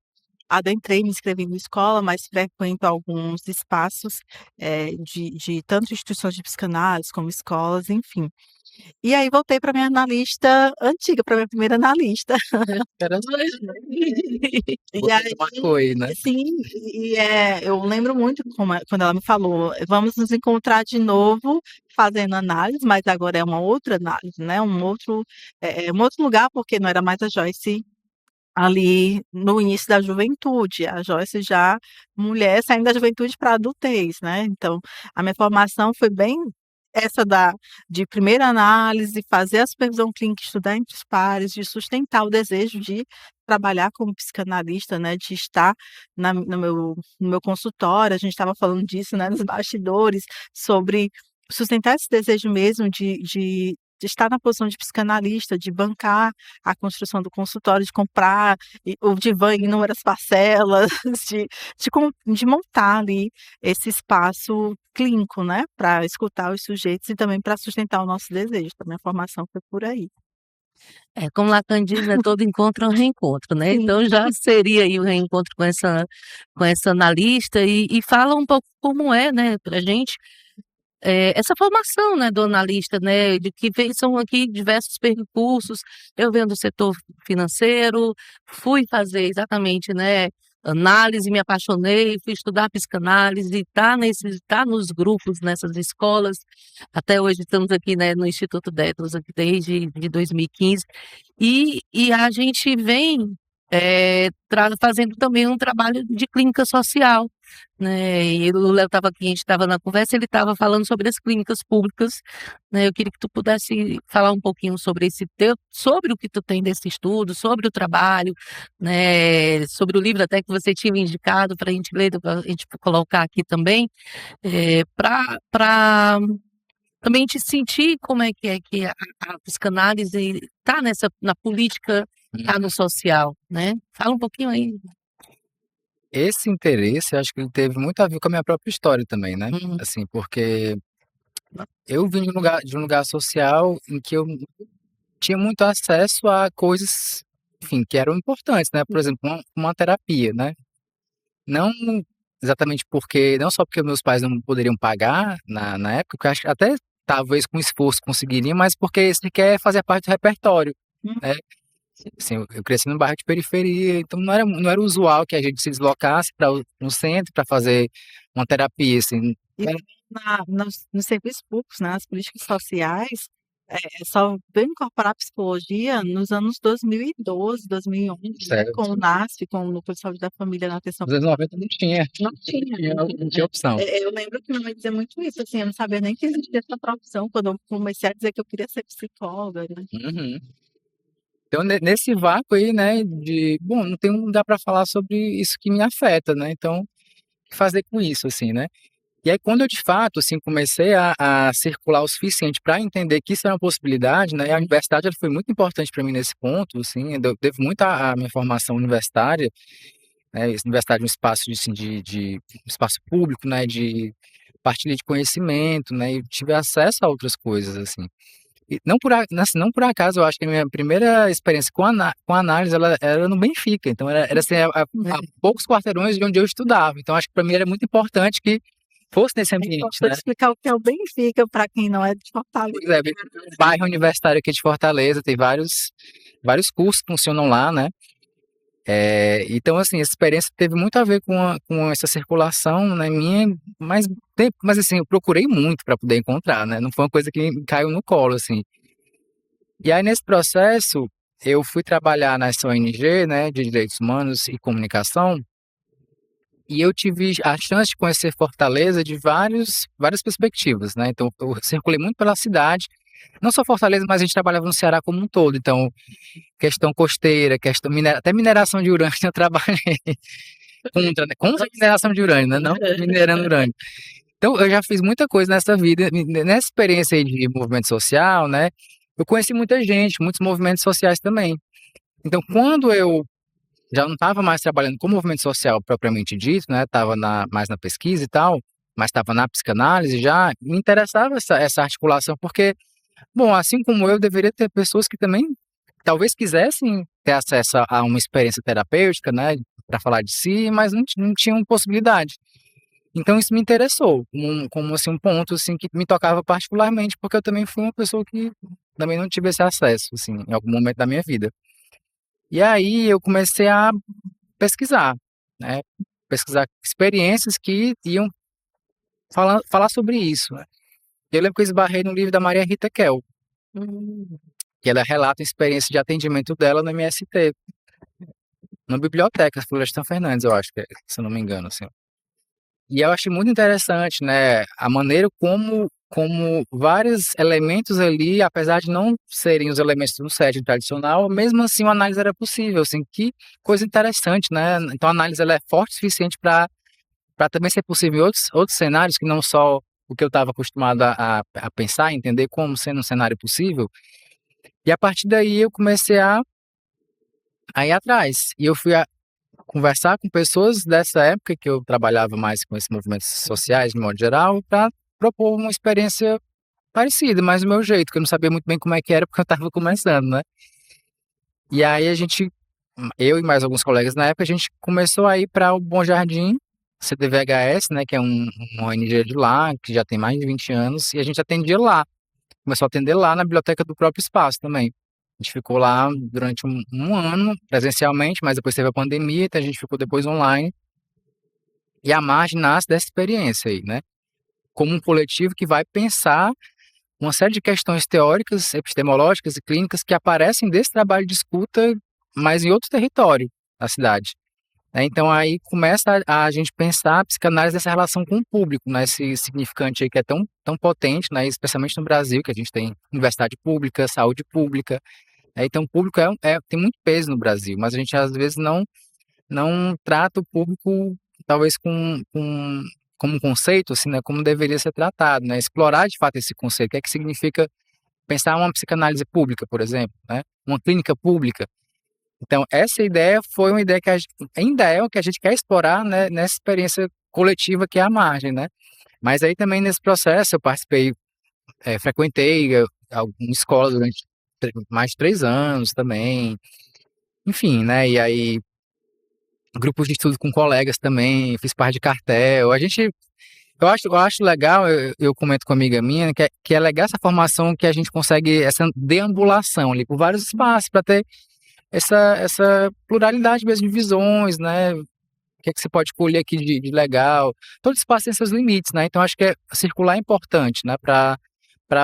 S3: adentrei, me inscrevi na escola, mas frequento alguns espaços de tanto instituições de psicanálise como escolas, enfim. E aí voltei para minha analista antiga, para minha primeira analista. E
S2: Você
S3: aí,
S2: marcou aí, né?
S3: sim, eu lembro muito quando ela me falou, vamos nos encontrar de novo fazendo análise, mas agora é uma outra análise, né? Um outro lugar, porque não era mais a Joyce ali no início da juventude, a Joyce já mulher saindo da juventude para a adultez, né? Então, a minha formação foi bem essa de primeira análise, fazer a supervisão clínica, estudar entre os pares, de sustentar o desejo de trabalhar como psicanalista, né? De estar no meu consultório, a gente estava falando disso, né? Nos bastidores, sobre sustentar esse desejo mesmo de estar na posição de psicanalista, de bancar a construção do consultório, de comprar o divã em inúmeras parcelas, de montar ali esse espaço clínico, né, para escutar os sujeitos e também para sustentar o nosso desejo. A minha formação foi por aí.
S1: Como Lacan diz, né, todo encontro é um reencontro, né?
S3: Sim.
S1: Então já seria aí o reencontro com essa analista e fala um pouco como é, né, pra gente, essa formação, né, do analista, né, de que são aqui diversos percursos. Eu venho do setor financeiro, fui fazer exatamente, né, análise, me apaixonei, fui estudar psicanálise, tá nos grupos, nessas escolas. Até hoje estamos aqui, né, no Instituto Detos, aqui desde de 2015. E a gente vem fazendo também um trabalho de clínica social, né? E o Léo estava aqui, a gente estava na conversa, ele estava falando sobre as clínicas públicas, né? Eu queria que tu pudesse falar um pouquinho sobre sobre o que tu tem desse estudo, sobre o trabalho, né? Sobre o livro até que você tinha me indicado para a gente ler, para a gente colocar aqui também, para também te sentir como é que a psicanálise está na política, está no social, né? Fala um pouquinho aí.
S2: Esse interesse, acho que ele teve muito a ver com a minha própria história também, né?
S1: Uhum.
S2: Assim, porque eu vim de um lugar social em que eu tinha muito acesso a coisas, enfim, que eram importantes, né? Por exemplo, uma terapia, né? Não exatamente porque, não só porque meus pais não poderiam pagar na época, que eu acho que até talvez com esforço conseguiriam, mas porque isso quer fazer parte do repertório, né? Assim, eu cresci num bairro de periferia, então não era usual que a gente se deslocasse para um centro para fazer uma terapia, assim.
S3: E nos serviços públicos, né, nas políticas sociais, só veio incorporar a psicologia nos anos 2012, 2011, né,
S2: Certo.
S3: com o NASF, com o Núcleo de Saúde da Família na atenção.
S2: Nos anos 90 não tinha,
S3: Não tinha.
S2: não tinha opção.
S3: Eu lembro que minha mãe dizia muito isso, assim, eu não sabia nem que existia essa profissão quando eu comecei a dizer que eu queria ser psicóloga, né.
S2: Uhum. Então, nesse vácuo aí, né, bom, não tem um lugar para falar sobre isso que me afeta, né, então, o que fazer com isso, assim, né. E aí quando eu de fato, assim, comecei a circular o suficiente para entender que isso era uma possibilidade, né, e a universidade ela foi muito importante para mim nesse ponto, assim, eu devo muito à minha formação universitária, né, universidade é um espaço de, assim, de espaço público, né, de partilha de conhecimento, né, e eu tive acesso a outras coisas, assim. E não por acaso, eu acho que a minha primeira experiência com análise, ela era no Benfica, então era assim, a poucos quarteirões de onde eu estudava, então acho que para mim era muito importante que fosse nesse
S3: É
S2: ambiente,
S3: importante
S2: né.
S3: explicar o que é o Benfica para quem não é de Fortaleza.
S2: Pois é, o bairro universitário aqui de Fortaleza tem vários cursos que funcionam lá, né. Então, assim, essa experiência teve muito a ver com essa circulação, né, minha, mas assim, eu procurei muito para poder encontrar, né, não foi uma coisa que me caiu no colo, assim. E aí, nesse processo, eu fui trabalhar nessa ONG, né, de Direitos Humanos e Comunicação, e eu tive a chance de conhecer Fortaleza de várias perspectivas, né, então eu circulei muito pela cidade, não só Fortaleza, mas a gente trabalhava no Ceará como um todo, então questão costeira, questão até mineração de urânio eu trabalhei contra a mineração de urânio, né, não minerando urânio. Então eu já fiz muita coisa nessa vida, nessa experiência aí de movimento social, né, eu conheci muita gente, muitos movimentos sociais também. Então quando eu já não estava mais trabalhando com movimento social propriamente dito, né, estava mais na pesquisa e tal, mas estava na psicanálise já, me interessava essa articulação, porque, bom, assim como eu, deveria ter pessoas que também talvez quisessem ter acesso a uma experiência terapêutica, né, para falar de si, mas não tinham possibilidade. Então isso me interessou, como assim, um ponto assim, que me tocava particularmente, porque eu também fui uma pessoa que também não tive esse acesso, assim, em algum momento da minha vida. E aí eu comecei a pesquisar, né? Pesquisar experiências que iam falar sobre isso, né? Eu lembro que eu esbarrei no livro da Maria Rita Kell,
S1: Hum.
S2: que ela relata a experiência de atendimento dela no MST, na biblioteca Florestan Fernandes, eu acho que é, se eu não me engano, assim. E eu achei muito interessante, né, a maneira como vários elementos ali, apesar de não serem os elementos do setting tradicional, mesmo assim uma análise era possível, assim, que coisa interessante, né? Então a análise ela é forte o suficiente para também ser possível em outros cenários que não só o que eu estava acostumado a pensar, entender como sendo um cenário possível. E a partir daí eu comecei a ir atrás. E eu fui conversar com pessoas dessa época que eu trabalhava mais com esses movimentos sociais, de modo geral, para propor uma experiência parecida, mas do meu jeito, que eu não sabia muito bem como é que era, porque eu estava começando, né? E aí eu e mais alguns colegas na época, a gente começou a ir para o Bom Jardim, CDVHS, né, que é uma ONG de lá, que já tem mais de 20 anos, e a gente atendia lá. Começou a atender lá na biblioteca do próprio espaço também. A gente ficou lá durante um ano, presencialmente, mas depois teve a pandemia, então a gente ficou depois online. E a Margem nasce dessa experiência aí, né? Como um coletivo que vai pensar uma série de questões teóricas, epistemológicas e clínicas que aparecem desse trabalho de escuta, mas em outro território da cidade. Então aí começa a gente pensar a psicanálise dessa relação com o público, né? Esse significante aí que é tão potente, né? Especialmente no Brasil, que a gente tem universidade pública, saúde pública. Então o público tem muito peso no Brasil, mas a gente às vezes não trata o público talvez como um conceito, assim, né? Como deveria ser tratado, né? Explorar de fato esse conceito, o que é que significa pensar uma psicanálise pública, por exemplo, né? Uma clínica pública. Então, essa ideia foi uma ideia que ainda é o que a gente quer explorar, né, nessa experiência coletiva que é a Margem, né? Mas aí também nesse processo eu participei, frequentei alguma escola durante mais de 3 anos também, enfim, né? E aí grupos de estudo com colegas também, fiz parte de cartel. Eu acho legal, eu comento com uma amiga minha, que é legal essa formação que a gente consegue, essa deambulação ali por vários espaços, para ter essa pluralidade mesmo de visões, né? O que é que você pode colher aqui de legal? Todo espaço tem seus limites, né? Então acho que circular é importante, né? Para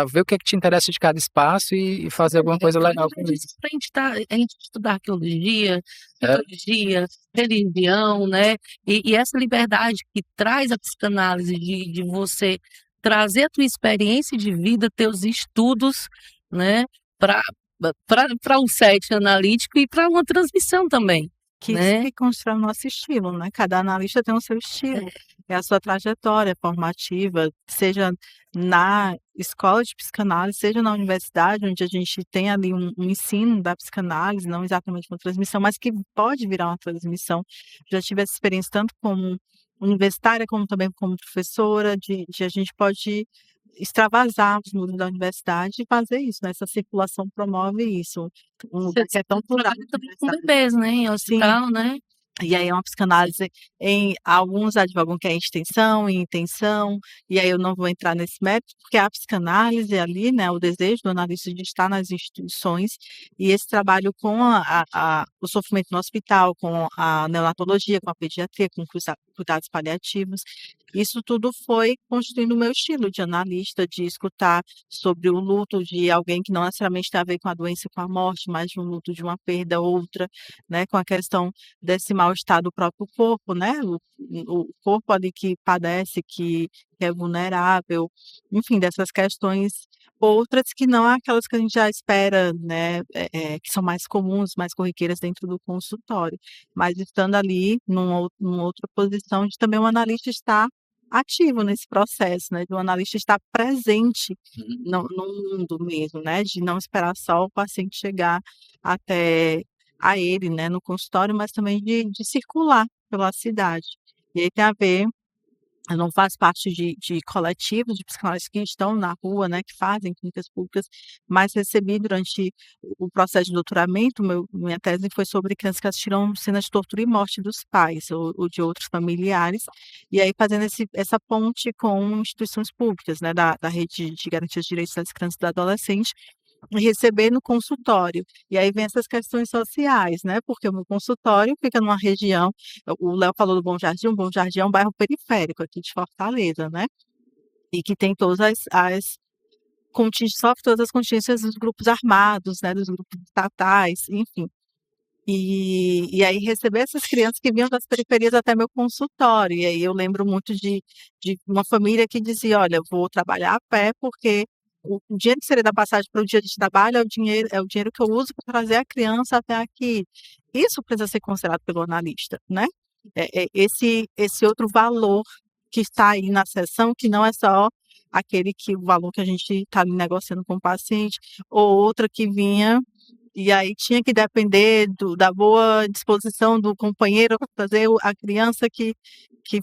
S2: ver o que é que te interessa de cada espaço e fazer alguma coisa legal com isso.
S1: Para a gente estudar arqueologia,
S2: É.
S1: mitologia, religião, né? E essa liberdade que traz a psicanálise de você trazer a tua experiência de vida, teus estudos, né? Para um set analítico e para uma transmissão também,
S3: Que isso
S1: né?
S3: que constrói o nosso estilo, né? Cada analista tem o seu estilo, é a sua trajetória formativa, seja na escola de psicanálise, seja na universidade, onde a gente tem ali um ensino da psicanálise, não exatamente uma transmissão, mas que pode virar uma transmissão. Já tive essa experiência tanto como universitária, como também como professora, de a gente pode extravasar os muros da universidade e fazer isso, né? Essa circulação promove isso. Um lugar que é tão plural.
S1: Trabalha também com bebês, né? Em
S3: Sim.
S1: hospital, né?
S3: E aí é uma psicanálise alguns advogam que é extensão e intenção, e aí eu não vou entrar nesse mérito, porque a psicanálise é ali, né, o desejo do analista de estar nas instituições, e esse trabalho com o sofrimento no hospital, com a neonatologia, com a pediatria, com cuidados paliativos, isso tudo foi construindo o meu estilo de analista, de escutar sobre o luto de alguém que não necessariamente tem a ver com a doença e com a morte, mas de um luto de uma perda, outra, né, com a questão desse mal-estar do próprio corpo, né? O corpo ali que padece, que é vulnerável, enfim, dessas questões outras que não aquelas que a gente já espera, né? Que são mais comuns, mais corriqueiras dentro do consultório, mas estando ali numa outra posição de também um analista estar ativo nesse processo, né? De um analista estar presente no mundo mesmo, né? De não esperar só o paciente chegar até a ele, né, no consultório, mas também de circular pela cidade. E aí tem a ver eu não faço parte de coletivos de psicanalistas que estão na rua, né, que fazem clínicas públicas, mas recebi durante o processo de doutoramento, minha tese foi sobre crianças que assistiram cenas de tortura e morte dos pais ou de outros familiares, e aí fazendo essa ponte com instituições públicas, né, da Rede de Garantia de Direitos das Crianças e do Adolescente, e receber no consultório. E aí vem essas questões sociais, né? Porque o meu consultório fica numa região, o Léo falou do Bom Jardim, o Bom Jardim é um bairro periférico aqui de Fortaleza, né? E que tem todas sofre todas as contingências dos grupos armados, né? Dos grupos estatais, enfim. E aí receber essas crianças que vinham das periferias até meu consultório. E aí eu lembro muito de uma família que dizia, olha, eu vou trabalhar a pé porque o dinheiro que seria da passagem para o dia de trabalho é o dinheiro que eu uso para trazer a criança até aqui. Isso precisa ser considerado pelo analista, né? Esse outro valor que está aí na sessão, que não é só o valor que a gente está negociando com o paciente, ou outra que vinha e aí tinha que depender da boa disposição do companheiro para trazer a criança que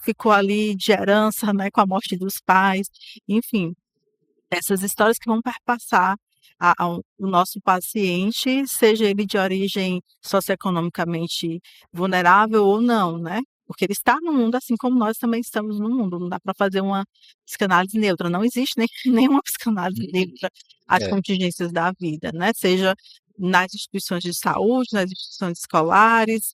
S3: ficou ali de herança, né, com a morte dos pais, enfim. Essas histórias que vão perpassar o nosso paciente, seja ele de origem socioeconomicamente vulnerável ou não, né? Porque ele está no mundo assim como nós também estamos no mundo. Não dá para fazer uma psicanálise neutra. Não existe nenhuma psicanálise neutra às contingências da vida, né? Seja nas instituições de saúde, nas instituições escolares,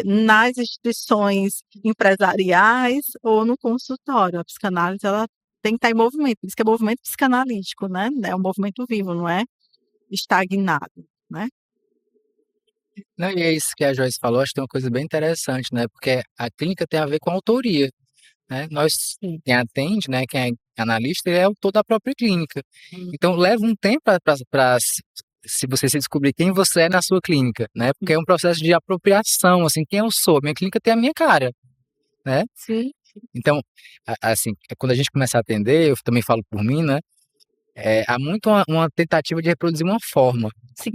S3: nas instituições empresariais ou no consultório. A psicanálise, ela tem que estar em movimento, por isso que é movimento psicanalítico, né? É um movimento vivo, não é estagnado, né?
S2: Não, e é isso que a Joyce falou, acho que tem uma coisa bem interessante, né? Porque a clínica tem a ver com a autoria, né? Quem atende, né? Quem é analista, ele é autor da própria clínica. Então, leva um tempo para se você se descobrir quem você é na sua clínica, né? Porque é um processo de apropriação, assim, quem eu sou. Minha clínica tem a minha cara, né?
S3: Sim.
S2: Então, assim, quando a gente começa a atender, eu também falo por mim, né? Há muito uma tentativa de reproduzir uma forma.
S3: Sim.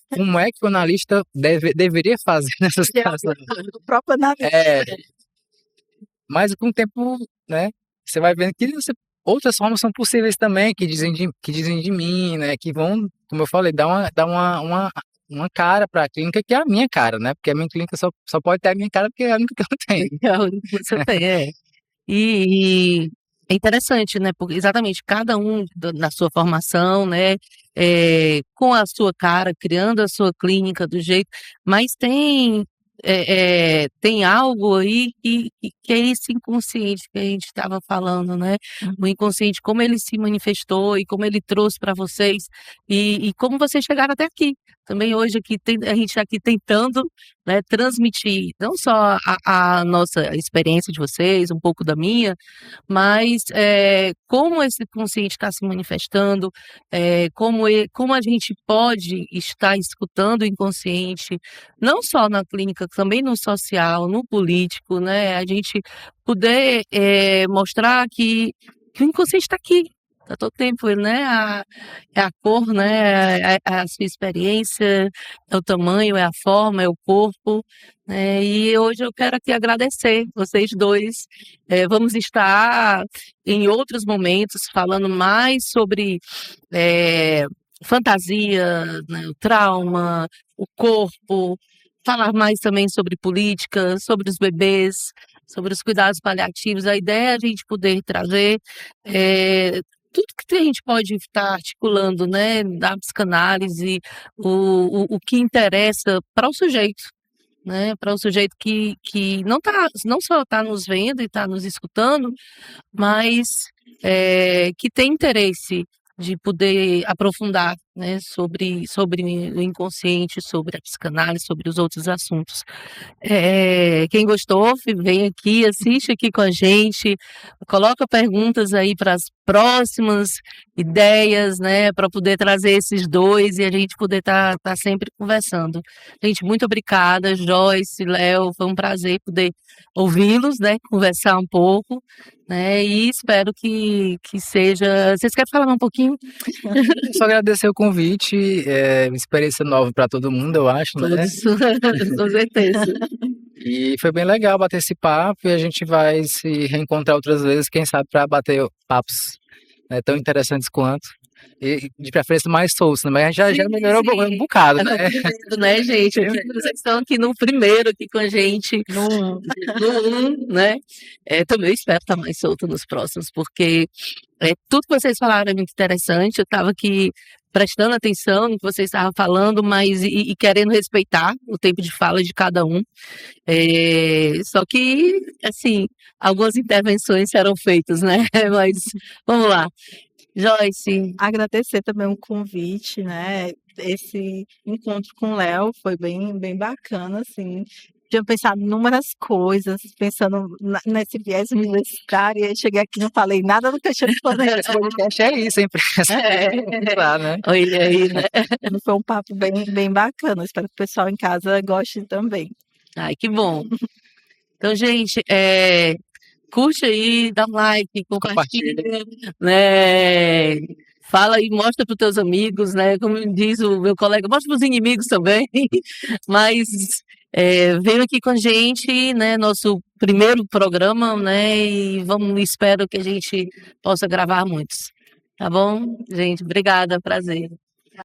S2: Como é que o analista deveria fazer nessas situações?
S3: O próprio analista.
S2: Mas com o tempo, né, você vai vendo que outras formas são possíveis também, que dizem de mim, né, que vão, como eu falei, dar uma cara para a clínica que é a minha cara, né, porque a minha clínica só pode ter a minha cara porque é a única que eu tenho.
S1: É a única que você tem, E é interessante, né? Porque exatamente cada um na sua formação, né? Com a sua cara, criando a sua clínica do jeito, mas tem algo aí que é esse inconsciente que a gente estava falando, né? O inconsciente, como ele se manifestou e como ele trouxe para vocês e como vocês chegaram até aqui. Também hoje aqui a gente aqui tentando, né, transmitir não só a nossa experiência de vocês, um pouco da minha, mas como esse consciente está se manifestando, como a gente pode estar escutando o inconsciente, não só na clínica, também no social, no político, né? A gente poder mostrar que o inconsciente está aqui. Tá todo tempo, né? É a cor, né? A sua experiência, é o tamanho, é a forma, é o corpo. Né? E hoje eu quero aqui agradecer vocês dois. Vamos estar em outros momentos falando mais sobre fantasia, né? O trauma, o corpo, falar mais também sobre política, sobre os bebês, sobre os cuidados paliativos. A ideia é a gente poder trazer tudo que a gente pode estar articulando, né, da psicanálise, o que interessa para o sujeito, né, para o sujeito que não só está nos vendo e está nos escutando, mas que tem interesse de poder aprofundar, né, sobre o inconsciente, sobre a psicanálise, sobre os outros assuntos. Quem gostou, vem aqui, assiste aqui com a gente, coloca perguntas aí para as próximas ideias, né, para poder trazer esses dois e a gente poder tá sempre conversando. Gente, muito obrigada, Joyce, Léo, foi um prazer poder ouvi-los, né, conversar um pouco, né, e espero que seja... Vocês querem falar um pouquinho?
S2: Só agradecer o convite, uma experiência nova para todo mundo, eu acho, né?
S1: Com certeza.
S2: E foi bem legal bater esse papo e a gente vai se reencontrar outras vezes, quem sabe para bater papos, né, tão interessantes quanto. E de preferência mais soltos, né? Mas a gente já
S1: Sim,
S2: melhorou um
S1: sim.
S2: bocado,
S1: É no
S2: né?
S1: primeiro, né, gente? Vocês estão aqui no primeiro aqui com a gente,
S3: Num-
S1: né? Também eu espero estar mais solto nos próximos, porque tudo que vocês falaram é muito interessante. Eu estava aqui prestando atenção no que vocês estavam falando, mas e querendo respeitar o tempo de fala de cada um. Só que, assim, algumas intervenções serão feitas, né? Mas vamos lá. Joyce,
S3: Agradecer também o convite, né? Esse encontro com o Léo foi bem bacana, assim. Tinha pensado em inúmeras coisas, pensando nesse viés universitário, e aí cheguei aqui e não falei nada do que eu tinha planejado.
S2: Esse podcast é isso, hein? Lá, né?
S1: olha aí, né?
S3: Foi um papo bem bacana. Espero que o pessoal em casa goste também.
S1: Ai, que bom. Então, gente, curte aí, dá um like, compartilha, né? Fala e mostra para os teus amigos, né? Como diz o meu colega, mostra para os inimigos também. Mas veio aqui com a gente, né? Nosso primeiro programa, né? E espero que a gente possa gravar muitos. Tá bom, gente? Obrigada, prazer.